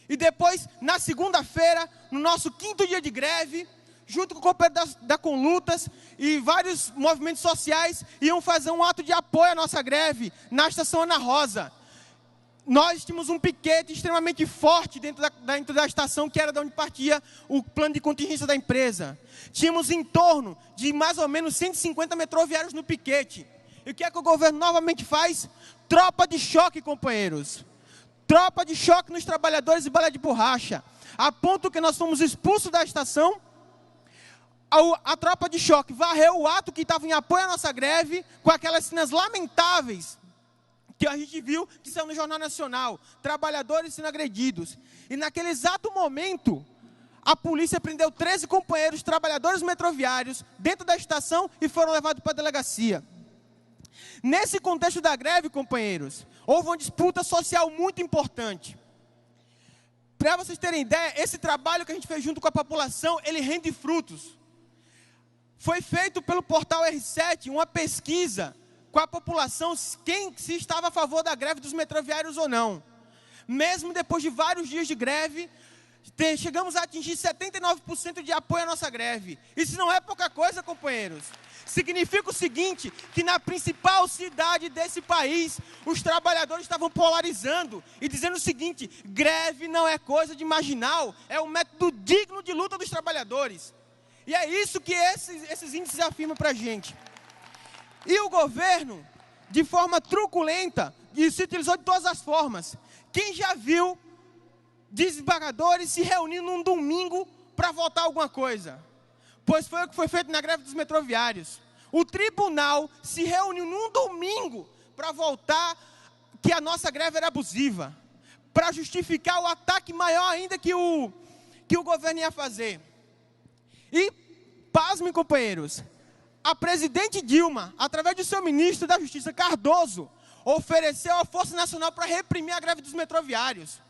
E depois, na segunda-feira, no nosso 5º dia de greve, junto com o companheiro da Conlutas e vários movimentos sociais, iam fazer um ato de apoio à nossa greve na estação Ana Rosa. Nós tínhamos um piquete extremamente forte dentro da estação, que era de onde partia o plano de contingência da empresa. Tínhamos em torno de mais ou menos 150 metroviários no piquete. E o que é que o governo novamente faz? Tropa de choque, companheiros. Tropa de choque nos trabalhadores e bala de borracha. A ponto que nós fomos expulsos da estação. A tropa de choque varreu o ato que estava em apoio à nossa greve, com aquelas cenas lamentáveis que a gente viu que saiu no Jornal Nacional, trabalhadores sendo agredidos. E naquele exato momento, a polícia prendeu 13 companheiros, trabalhadores metroviários, dentro da estação e foram levados para a delegacia. Nesse contexto da greve, companheiros, houve uma disputa social muito importante. Para vocês terem ideia, esse trabalho que a gente fez junto com a população, ele rende frutos. Foi feito pelo portal R7 uma pesquisa com a população, se estava a favor da greve dos metroviários ou não. Mesmo depois de vários dias de greve, chegamos a atingir 79% de apoio à nossa greve. Isso não é pouca coisa, companheiros. Significa o seguinte, que na principal cidade desse país, os trabalhadores estavam polarizando e dizendo o seguinte: greve não é coisa de marginal, é um método digno de luta dos trabalhadores. E é isso que esses índices afirmam para a gente. E o governo, de forma truculenta, e se utilizou de todas as formas. Quem já viu desembargadores se reunindo num domingo para votar alguma coisa, pois foi o que foi feito na greve dos metroviários. O tribunal se reuniu num domingo para votar que a nossa greve era abusiva, para justificar o ataque maior ainda que o governo ia fazer. E, pasmem, companheiros, a presidente Dilma, através do seu ministro da Justiça, Cardoso, ofereceu a Força Nacional para reprimir a greve dos metroviários.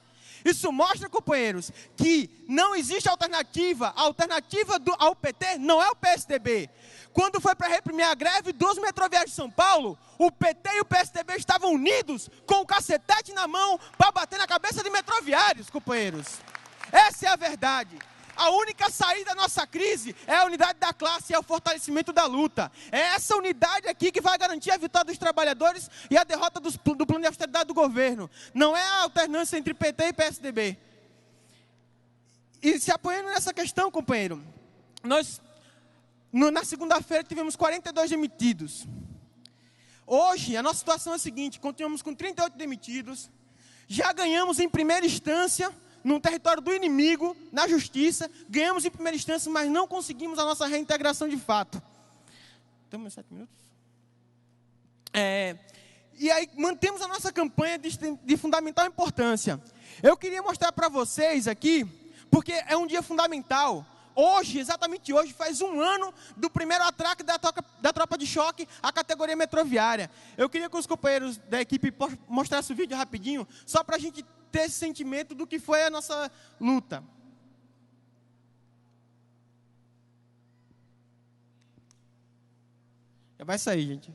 Isso mostra, companheiros, que não existe alternativa. A alternativa ao PT não é o PSDB. Quando foi para reprimir a greve dos metroviários de São Paulo, o PT e o PSDB estavam unidos com o cacetete na mão para bater na cabeça de metroviários, companheiros. Essa é a verdade. A única saída da nossa crise é a unidade da classe e é o fortalecimento da luta. É essa unidade aqui que vai garantir a vitória dos trabalhadores e a derrota do plano de austeridade do governo. Não é a alternância entre PT e PSDB. E se apoiando nessa questão, companheiro, nós, na segunda-feira, tivemos 42 demitidos. Hoje, a nossa situação é a seguinte: continuamos com 38 demitidos, já ganhamos em primeira instância, no território do inimigo, na justiça, ganhamos em primeira instância, mas não conseguimos a nossa reintegração de fato. Temos 7 minutos? E aí, mantemos a nossa campanha de fundamental importância. Eu queria mostrar para vocês aqui, porque é um dia fundamental. Hoje, exatamente hoje, faz 1 ano do primeiro atraque da tropa de choque à categoria metroviária. Eu queria que os companheiros da equipe mostrassem o vídeo rapidinho, só para a gente ter esse sentimento do que foi a nossa luta. Já vai sair, gente.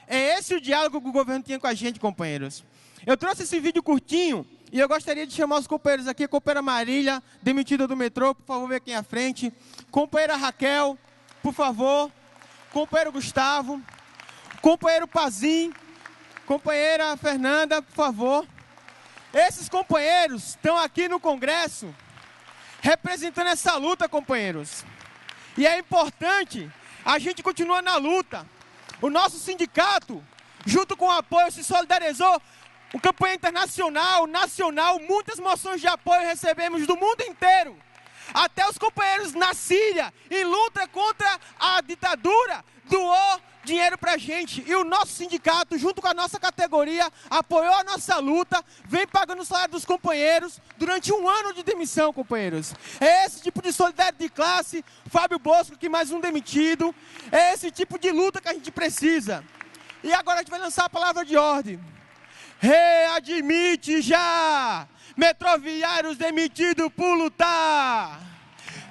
É esse o diálogo que o governo tinha com a gente, companheiros. Eu trouxe esse vídeo curtinho e eu gostaria de chamar os companheiros aqui. A companheira Marília, demitida do metrô, por favor, vem aqui à frente. Companheira Raquel, por favor. Companheiro Gustavo. Companheiro Pazim. Companheira Fernanda, por favor. Esses companheiros estão aqui no Congresso representando essa luta, companheiros. E é importante a gente continuar na luta. O nosso sindicato, junto com o apoio, se solidarizou. O campanha internacional, nacional, muitas moções de apoio recebemos do mundo inteiro. Até os companheiros na Síria, em luta contra a ditadura, doou dinheiro pra gente. E o nosso sindicato, junto com a nossa categoria, apoiou a nossa luta, vem pagando o salário dos companheiros durante 1 ano de demissão, companheiros. É esse tipo de solidariedade de classe, Fábio Bosco, que mais um demitido. É esse tipo de luta que a gente precisa. E agora a gente vai lançar a palavra de ordem. Readmite já! Metroviários demitidos por lutar!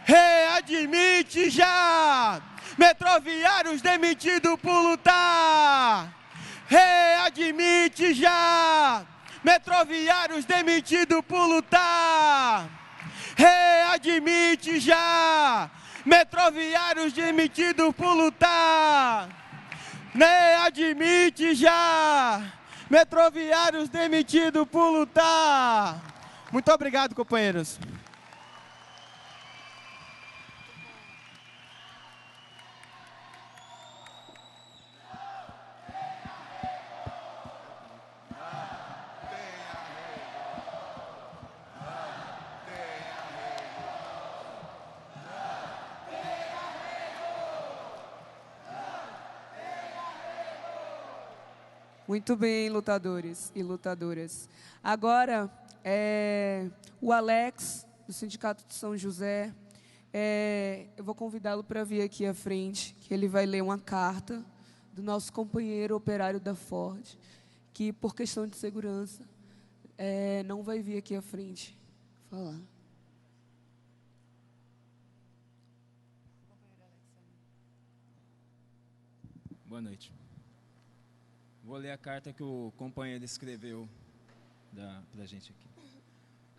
Readmite já! Metroviários demitidos por lutar! Readmite já! Metroviários demitidos por lutar! Readmite já! Metroviários demitidos por lutar! Readmite já! Metroviários demitidos por lutar! Muito obrigado, companheiros. Muito bem, lutadores e lutadoras. Agora, o Alex, do Sindicato de São José, Eu vou convidá-lo para vir aqui à frente, que ele vai ler uma carta do nosso companheiro operário da Ford, que, por questão de segurança, não vai vir aqui à frente falar. Boa noite. Vou ler a carta que o companheiro escreveu para a gente aqui.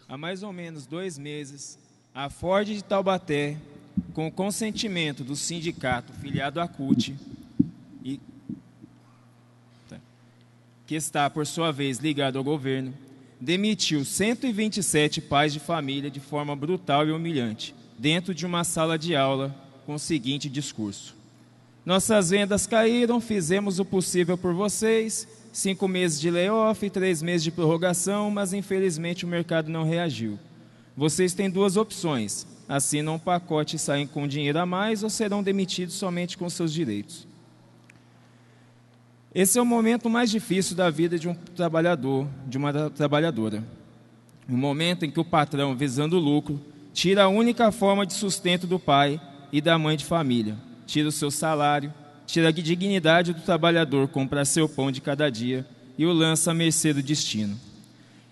Há mais ou menos 2 meses, a Ford de Taubaté, com o consentimento do sindicato filiado à CUT, que está, por sua vez, ligado ao governo, demitiu 127 pais de família de forma brutal e humilhante, dentro de uma sala de aula, com o seguinte discurso: nossas vendas caíram, fizemos o possível por vocês, 5 meses de layoff, 3 meses de prorrogação, mas infelizmente o mercado não reagiu. Vocês têm 2 opções: assinam um pacote e saem com dinheiro a mais, ou serão demitidos somente com seus direitos. Esse é o momento mais difícil da vida de um trabalhador, de uma trabalhadora. O momento em que o patrão, visando o lucro, tira a única forma de sustento do pai e da mãe de família, tira o seu salário, tira a dignidade do trabalhador, compra seu pão de cada dia e o lança à mercê do destino.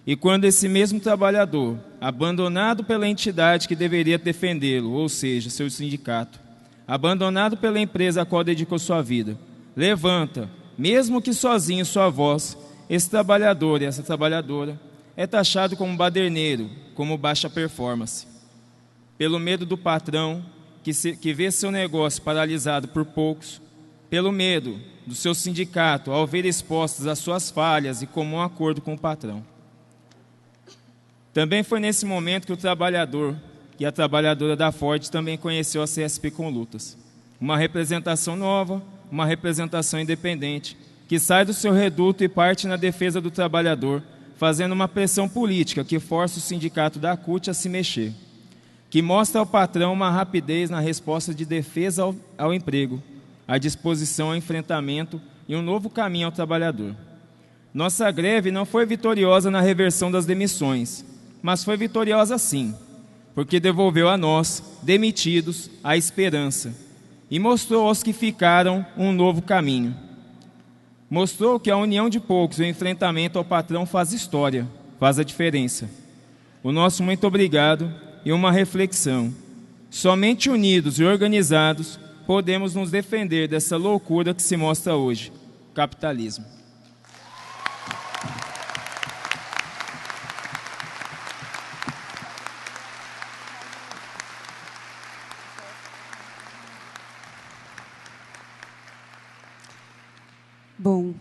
E quando esse mesmo trabalhador, abandonado pela entidade que deveria defendê-lo, ou seja, seu sindicato, abandonado pela empresa a qual dedicou sua vida, levanta, mesmo que sozinho, sua voz, esse trabalhador e essa trabalhadora é taxado como baderneiro, como baixa performance. Pelo medo do patrão, que vê seu negócio paralisado por poucos, pelo medo do seu sindicato ao ver expostas as suas falhas e comum acordo com o patrão. Também foi nesse momento que o trabalhador e a trabalhadora da Ford também conheceu a CSP com Lutas. Uma representação nova, uma representação independente, que sai do seu reduto e parte na defesa do trabalhador, fazendo uma pressão política que força o sindicato da CUT a se mexer, que mostra ao patrão uma rapidez na resposta de defesa ao emprego, a disposição ao enfrentamento e um novo caminho ao trabalhador. Nossa greve não foi vitoriosa na reversão das demissões, mas foi vitoriosa sim, porque devolveu a nós, demitidos, a esperança e mostrou aos que ficaram um novo caminho. Mostrou que a união de poucos e o enfrentamento ao patrão faz história, faz a diferença. O nosso muito obrigado e uma reflexão. Somente unidos e organizados podemos nos defender dessa loucura que se mostra hoje, o capitalismo. Bom,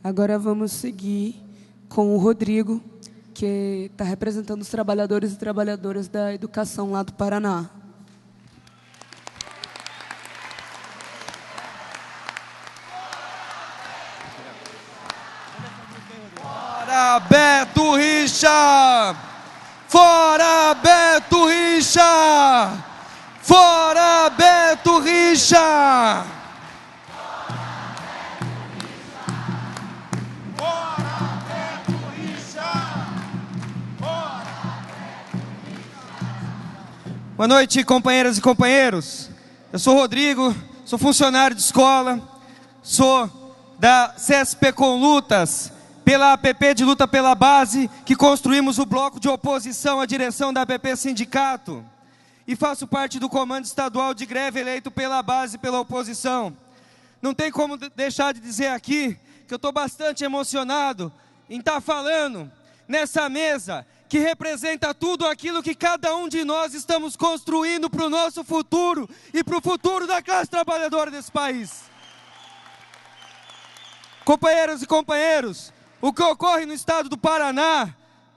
agora vamos seguir com o Rodrigo, que está representando os trabalhadores e trabalhadoras da educação lá do Paraná. Fora Beto Richa! Fora Beto Richa! Fora Beto Richa! Boa noite, companheiras e companheiros. Eu sou Rodrigo, sou funcionário de escola, sou da CSP com Lutas, pela APP de Luta pela Base, que construímos o bloco de oposição à direção da APP Sindicato, e faço parte do comando estadual de greve eleito pela base e pela oposição. Não tem como deixar de dizer aqui que eu estou bastante emocionado em estar falando nessa mesa que representa tudo aquilo que cada um de nós estamos construindo para o nosso futuro e para o futuro da classe trabalhadora desse país. Companheiras e companheiros, o que ocorre no estado do Paraná,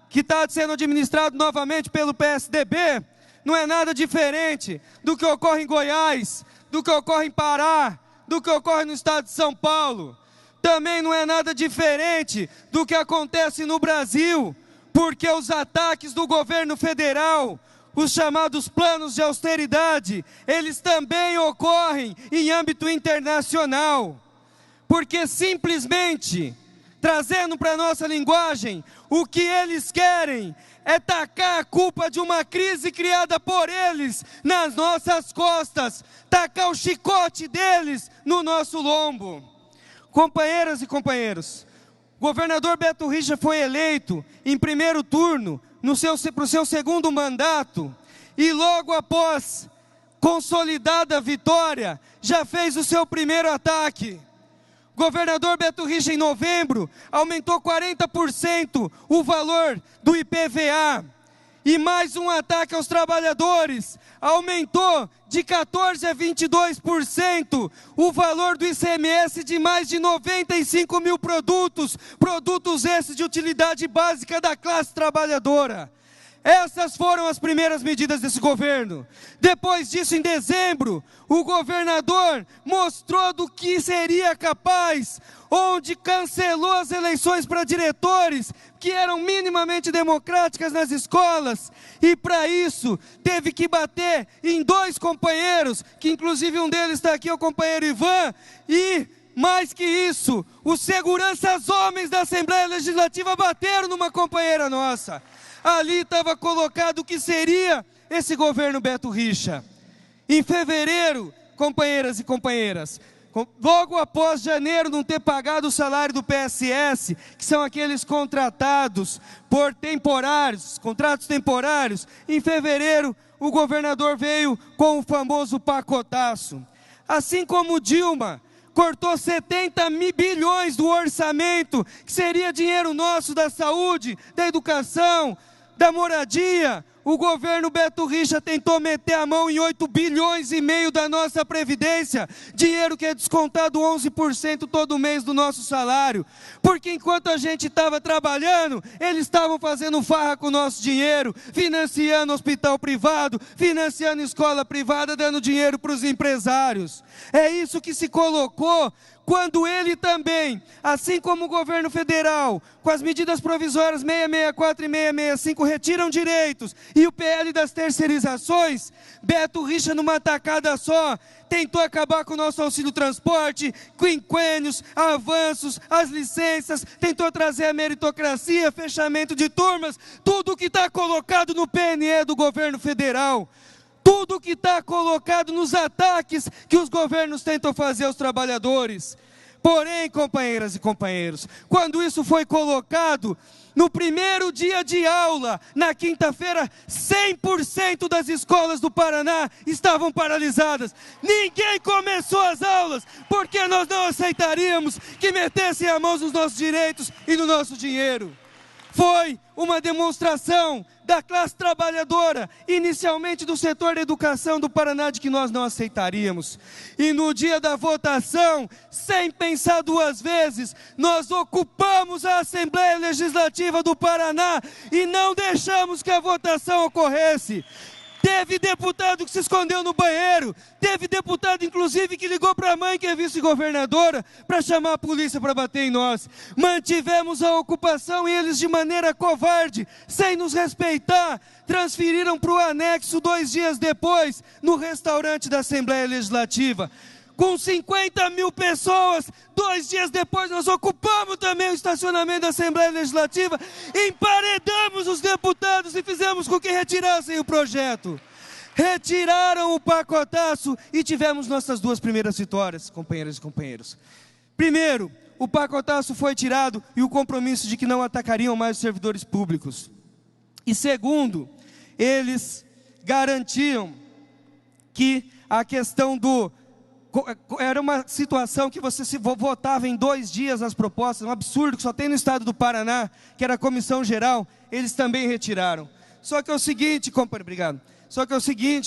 que está sendo administrado novamente pelo PSDB, não é nada diferente do que ocorre em Goiás, do que ocorre em Pará, do que ocorre no estado de São Paulo. Também não é nada diferente do que acontece no Brasil, porque os ataques do governo federal, os chamados planos de austeridade, eles também ocorrem em âmbito internacional. Porque simplesmente, trazendo para a nossa linguagem, o que eles querem é tacar a culpa de uma crise criada por eles nas nossas costas, tacar o chicote deles no nosso lombo. Companheiras e companheiros, o governador Beto Richa foi eleito em primeiro turno para o seu segundo mandato e logo após consolidada a vitória, já fez o seu primeiro ataque. O governador Beto Richa, em novembro, aumentou 40% o valor do IPVA. E mais um ataque aos trabalhadores, aumentou de 14% a 22% o valor do ICMS de mais de 95 mil produtos esses de utilidade básica da classe trabalhadora. Essas foram as primeiras medidas desse governo. Depois disso, em dezembro, o governador mostrou do que seria capaz, onde cancelou as eleições para diretores, que eram minimamente democráticas nas escolas, e para isso teve que bater em 2 companheiros, que inclusive um deles está aqui, o companheiro Ivan, e mais que isso, os seguranças homens da Assembleia Legislativa bateram numa companheira nossa. Ali estava colocado o que seria esse governo Beto Richa. Em fevereiro, companheiras e companheiras, logo após janeiro não ter pagado o salário do PSS, que são aqueles contratados por temporários, contratos temporários, em fevereiro o governador veio com o famoso pacotaço. Assim como Dilma cortou 70 bilhões do orçamento, que seria dinheiro nosso da saúde, da educação, da moradia, o governo Beto Richa tentou meter a mão em 8,5 bilhões da nossa Previdência, dinheiro que é descontado 11% todo mês do nosso salário, porque enquanto a gente estava trabalhando, eles estavam fazendo farra com o nosso dinheiro, financiando hospital privado, financiando escola privada, dando dinheiro para os empresários. É isso que se colocou quando ele também, assim como o governo federal, com as medidas provisórias 664 e 665, retiram direitos, e o PL das terceirizações, Beto Richa, numa tacada só, tentou acabar com o nosso auxílio transporte, quinquênios, avanços, as licenças, tentou trazer a meritocracia, fechamento de turmas, tudo que está colocado no PNE do governo federal. Tudo que está colocado nos ataques que os governos tentam fazer aos trabalhadores. Porém, companheiras e companheiros, quando isso foi colocado, no primeiro dia de aula, na quinta-feira, 100% das escolas do Paraná estavam paralisadas. Ninguém começou as aulas, porque nós não aceitaríamos que metessem a mão nos nossos direitos e no nosso dinheiro. Foi uma demonstração da classe trabalhadora, inicialmente do setor da educação do Paraná, de que nós não aceitaríamos. E no dia da votação, sem pensar 2 vezes, nós ocupamos a Assembleia Legislativa do Paraná e não deixamos que a votação ocorresse. Teve deputado que se escondeu no banheiro, teve deputado inclusive que ligou para a mãe, que é vice-governadora, para chamar a polícia para bater em nós. Mantivemos a ocupação e eles, de maneira covarde, sem nos respeitar, transferiram para o anexo 2 dias depois, no restaurante da Assembleia Legislativa. Com 50 mil pessoas, 2 dias depois nós ocupamos também o estacionamento da Assembleia Legislativa, emparedamos os deputados e fizemos com que retirassem o projeto. Retiraram o pacotaço e tivemos nossas 2 primeiras vitórias, companheiras e companheiros. Primeiro, o pacotaço foi tirado e o compromisso de que não atacariam mais os servidores públicos. E segundo, eles garantiam que a questão do... Era uma situação que você se votava em 2 dias as propostas, um absurdo que só tem no estado do Paraná, que era a comissão geral, eles também retiraram. Só que é o seguinte,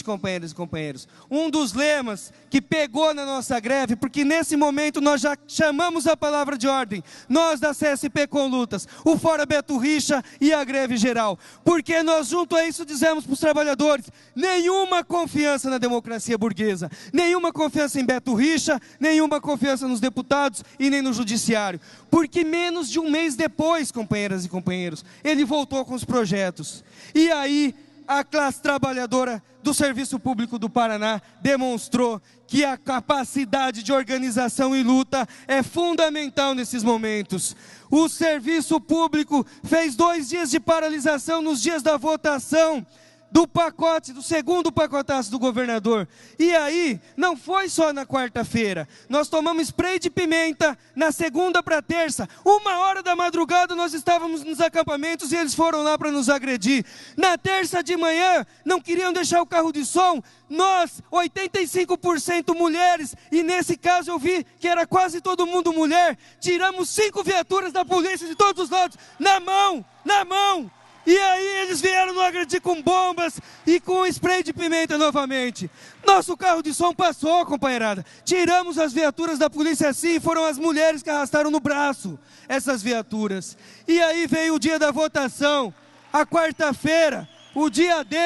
companheiros e companheiros, um dos lemas que pegou na nossa greve, porque nesse momento nós já chamamos a palavra de ordem, nós da CSP com Lutas, o Fora Beto Richa e a greve geral, porque nós junto a isso dizemos para os trabalhadores, nenhuma confiança na democracia burguesa, nenhuma confiança em Beto Richa, nenhuma confiança nos deputados e nem no judiciário, porque menos de 1 mês depois, companheiras e companheiros, ele voltou com os projetos, e aí a classe trabalhadora do Serviço Público do Paraná demonstrou que a capacidade de organização e luta é fundamental nesses momentos. O Serviço Público fez 2 dias de paralisação nos dias da votação do pacote, do segundo pacotaço do governador. E aí, não foi só na quarta-feira. Nós tomamos spray de pimenta na segunda para terça. 1h da madrugada nós estávamos nos acampamentos e eles foram lá para nos agredir. Na terça de manhã, não queriam deixar o carro de som. Nós, 85% mulheres, e nesse caso eu vi que era quase todo mundo mulher, tiramos 5 viaturas da polícia de todos os lados, na mão. E aí eles vieram nos agredir com bombas e com spray de pimenta novamente. Nosso carro de som passou, companheirada. Tiramos as viaturas da polícia assim, e foram as mulheres que arrastaram no braço essas viaturas. E aí veio o dia da votação, a quarta-feira, o dia D.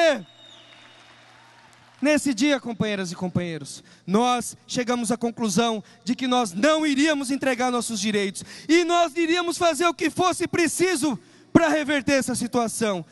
Nesse dia, companheiras e companheiros, nós chegamos à conclusão de que nós não iríamos entregar nossos direitos. E nós iríamos fazer o que fosse preciso para reverter essa situação.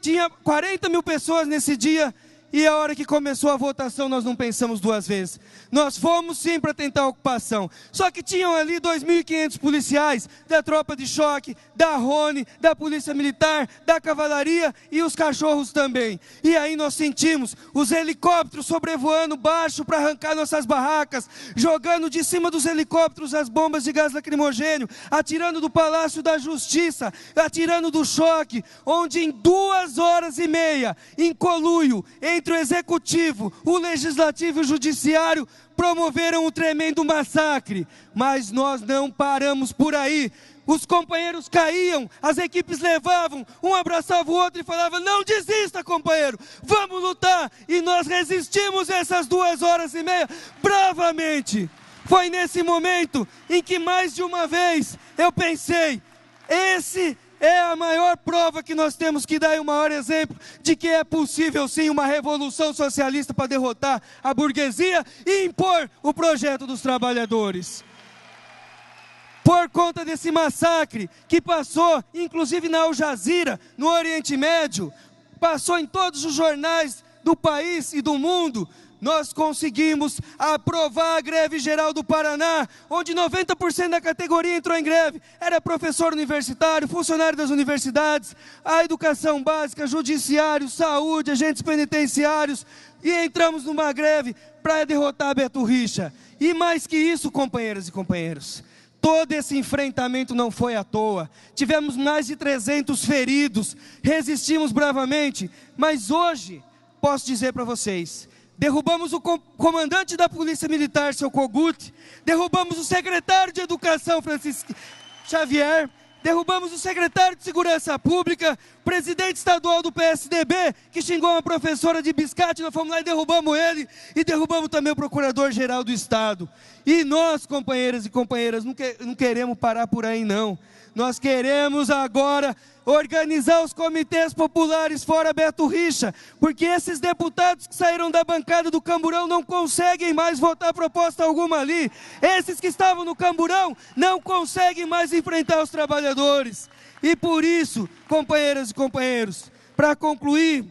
Tinha 40 mil pessoas nesse dia, e a hora que começou a votação nós não pensamos 2 vezes. Nós fomos sim para tentar a ocupação. Só que tinham ali 2.500 policiais da tropa de choque, da Rony, da polícia militar, da cavalaria e os cachorros também. E aí nós sentimos os helicópteros sobrevoando baixo para arrancar nossas barracas, jogando de cima dos helicópteros as bombas de gás lacrimogênio, atirando do Palácio da Justiça, atirando do choque, onde em 2h30, em conluio entre o Executivo, o Legislativo e o Judiciário, promoveram um tremendo massacre. Mas nós não paramos por aí. Os companheiros caíam, as equipes levavam, um abraçava o outro e falava: não desista, companheiro, vamos lutar. E nós resistimos essas 2h30 bravamente. Foi nesse momento em que mais de uma vez eu pensei: esse é a maior prova que nós temos que dar, e o maior exemplo de que é possível sim uma revolução socialista para derrotar a burguesia e impor o projeto dos trabalhadores. Por conta desse massacre que passou, inclusive na Al Jazeera, no Oriente Médio, passou em todos os jornais do país e do mundo, nós conseguimos aprovar a greve geral do Paraná, onde 90% da categoria entrou em greve. Era professor universitário, funcionário das universidades, a educação básica, judiciário, saúde, agentes penitenciários, e entramos numa greve para derrotar Beto Richa. E mais que isso, companheiras e companheiros, todo esse enfrentamento não foi à toa. Tivemos mais de 300 feridos, resistimos bravamente, mas hoje, posso dizer para vocês, derrubamos o comandante da Polícia Militar, seu Kogut, derrubamos o secretário de Educação, Francisco Xavier, derrubamos o secretário de Segurança Pública, presidente estadual do PSDB, que xingou uma professora de biscate. Nós fomos lá e derrubamos ele, e derrubamos também o procurador-geral do Estado. E nós, companheiras e companheiras, não queremos parar por aí não. Nós queremos agora organizar os comitês populares fora Beto Richa, porque esses deputados que saíram da bancada do Camburão não conseguem mais votar proposta alguma ali. Esses que estavam no Camburão não conseguem mais enfrentar os trabalhadores. E por isso, companheiras e companheiros, para concluir,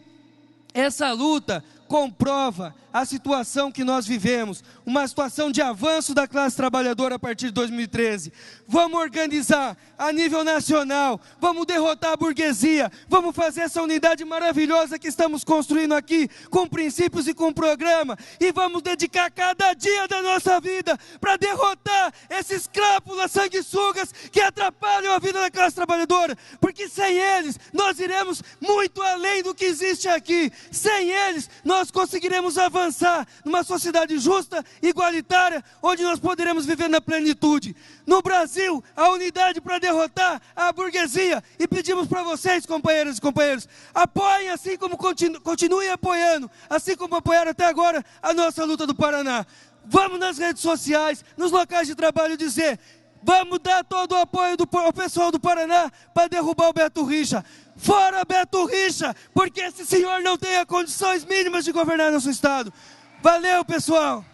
essa luta comprova a situação que nós vivemos, uma situação de avanço da classe trabalhadora a partir de 2013. Vamos organizar a nível nacional, vamos derrotar a burguesia, vamos fazer essa unidade maravilhosa que estamos construindo aqui, com princípios e com programa, e vamos dedicar cada dia da nossa vida para derrotar esses crápulas sanguessugas que atrapalham a vida da classe trabalhadora, porque sem eles nós iremos muito além do que existe aqui. Sem eles nós conseguiremos avançar numa sociedade justa, igualitária, onde nós poderemos viver na plenitude. No Brasil, a unidade para derrotar a burguesia. E pedimos para vocês, companheiras e companheiros, apoiem assim como continuem apoiando, assim como apoiaram até agora a nossa luta do Paraná. Vamos nas redes sociais, nos locais de trabalho dizer: vamos dar todo o apoio ao pessoal do Paraná para derrubar o Beto Richa. Fora Beto Richa, porque esse senhor não tem as condições mínimas de governar nosso estado. Valeu, pessoal!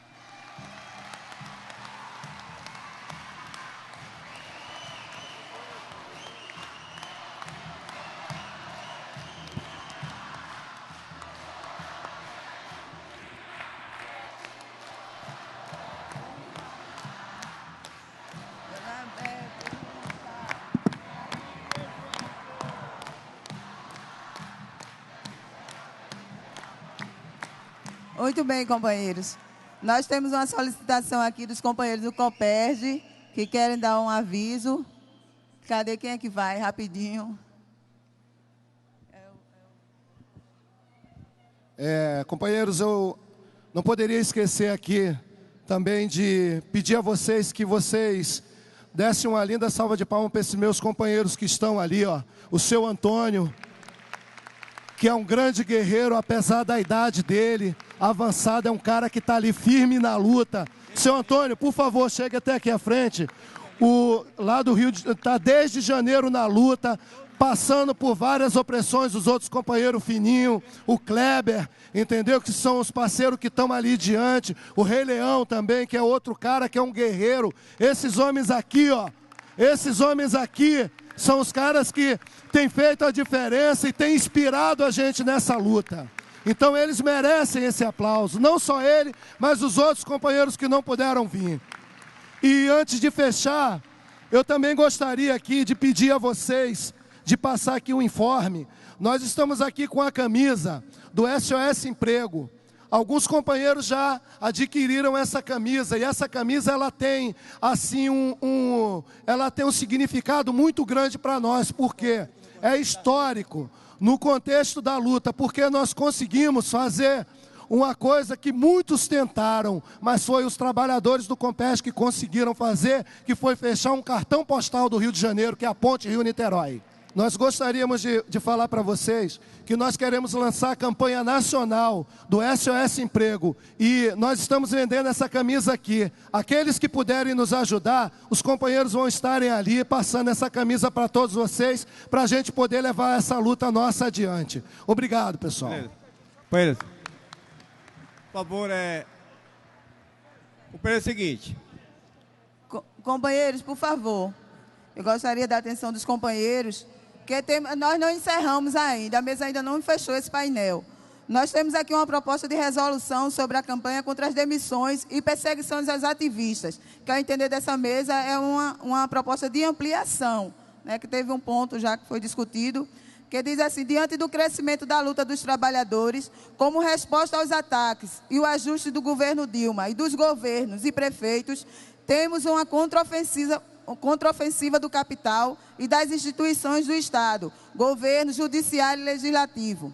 Muito bem, companheiros. Nós temos uma solicitação aqui dos companheiros do COPERJ, que querem dar um aviso. Cadê quem é que vai? Rapidinho. Companheiros, eu não poderia esquecer aqui também de pedir a vocês que vocês dessem uma linda salva de palmas para esses meus companheiros que estão ali, ó. O seu Antônio, que é um grande guerreiro, apesar da idade dele, avançado, é um cara que está ali firme na luta. Seu Antônio, por favor, chegue até aqui à frente. Lá do Rio, está desde janeiro na luta, passando por várias opressões dos outros companheiros, Fininho, o Kleber, entendeu? Que são os parceiros que estão ali diante. O Rei Leão também, que é outro cara, que é um guerreiro. Esses homens aqui, ó, esses homens aqui são os caras que têm feito a diferença e têm inspirado a gente nessa luta. Então eles merecem esse aplauso, não só ele, mas os outros companheiros que não puderam vir. E antes de fechar, eu também gostaria aqui de pedir a vocês de passar aqui um informe. Nós estamos aqui com a camisa do SOS Emprego. Alguns companheiros já adquiriram essa camisa, e essa camisa ela tem assim ela tem um significado muito grande para nós, porque é histórico no contexto da luta, porque nós conseguimos fazer uma coisa que muitos tentaram, mas foi os trabalhadores do COPERJ que conseguiram fazer, que foi fechar um cartão postal do Rio de Janeiro, que é a Ponte Rio-Niterói. Nós gostaríamos de falar para vocês que nós queremos lançar a campanha nacional do SOS Emprego, e nós estamos vendendo essa camisa aqui. Aqueles que puderem nos ajudar, os companheiros vão estarem ali passando essa camisa para todos vocês, para a gente poder levar essa luta nossa adiante. Obrigado, pessoal. Companheiros, por favor, o preço é o seguinte. Companheiros, por favor, eu gostaria da atenção dos companheiros, porque nós não encerramos ainda, a mesa ainda não fechou esse painel. Nós temos aqui uma proposta de resolução sobre a campanha contra as demissões e perseguições aos ativistas, que, ao entender dessa mesa, é uma proposta de ampliação, né, que teve um ponto já que foi discutido, que diz assim: diante do crescimento da luta dos trabalhadores, como resposta aos ataques e o ajuste do governo Dilma e dos governos e prefeitos, temos uma contraofensiva do capital e das instituições do Estado, governo, judiciário e legislativo,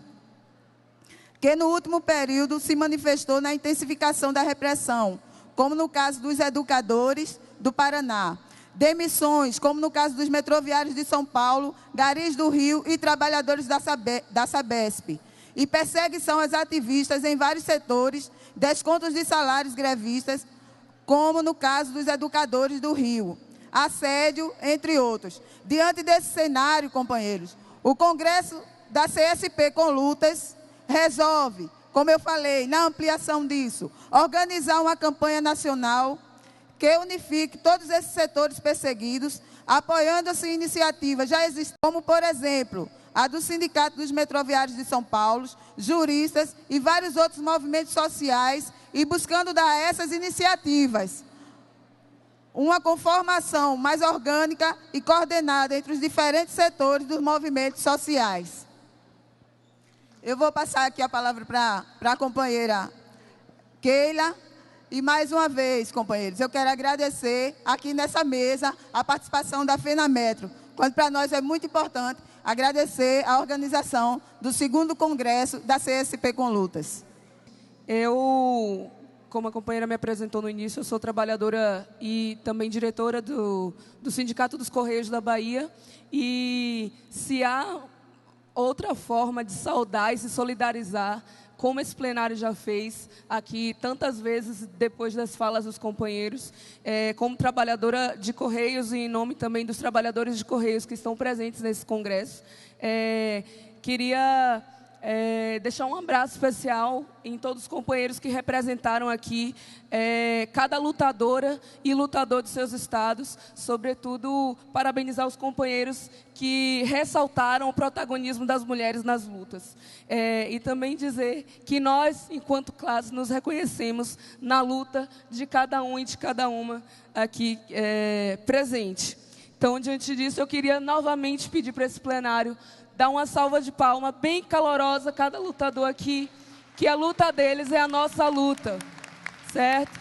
que no último período se manifestou na intensificação da repressão, como no caso dos educadores do Paraná, demissões, como no caso dos metroviários de São Paulo, garis do Rio e trabalhadores da Sabesp, e perseguição aos ativistas em vários setores, descontos de salários grevistas, como no caso dos educadores do Rio, assédio, entre outros. Diante desse cenário, companheiros, o Congresso da CSP com Lutas resolve, como eu falei, na ampliação disso, organizar uma campanha nacional que unifique todos esses setores perseguidos, apoiando-se em iniciativas já existentes, como, por exemplo, a do Sindicato dos Metroviários de São Paulo, juristas e vários outros movimentos sociais, e buscando dar a essas iniciativas uma conformação mais orgânica e coordenada entre os diferentes setores dos movimentos sociais. Eu vou passar aqui a palavra para a companheira Keila. E mais uma vez, companheiros, eu quero agradecer aqui nessa mesa a participação da FENAMETRO, quando para nós é muito importante agradecer a organização do 2º Congresso da CSP com Lutas. Eu, como a companheira me apresentou no início, eu sou trabalhadora e também diretora do Sindicato dos Correios da Bahia, e se há outra forma de saudar e se solidarizar, como esse plenário já fez aqui tantas vezes depois das falas dos companheiros, como trabalhadora de Correios e em nome também dos trabalhadores de Correios que estão presentes nesse congresso, queria deixar um abraço especial em todos os companheiros que representaram aqui, cada lutadora e lutador de seus estados, sobretudo parabenizar os companheiros que ressaltaram o protagonismo das mulheres nas lutas. E também dizer que nós, enquanto classe, nos reconhecemos na luta de cada um e de cada uma aqui presente. Então, diante disso, eu queria novamente pedir para esse plenário dar uma salva de palmas bem calorosa a cada lutador aqui que a luta deles é a nossa luta, certo?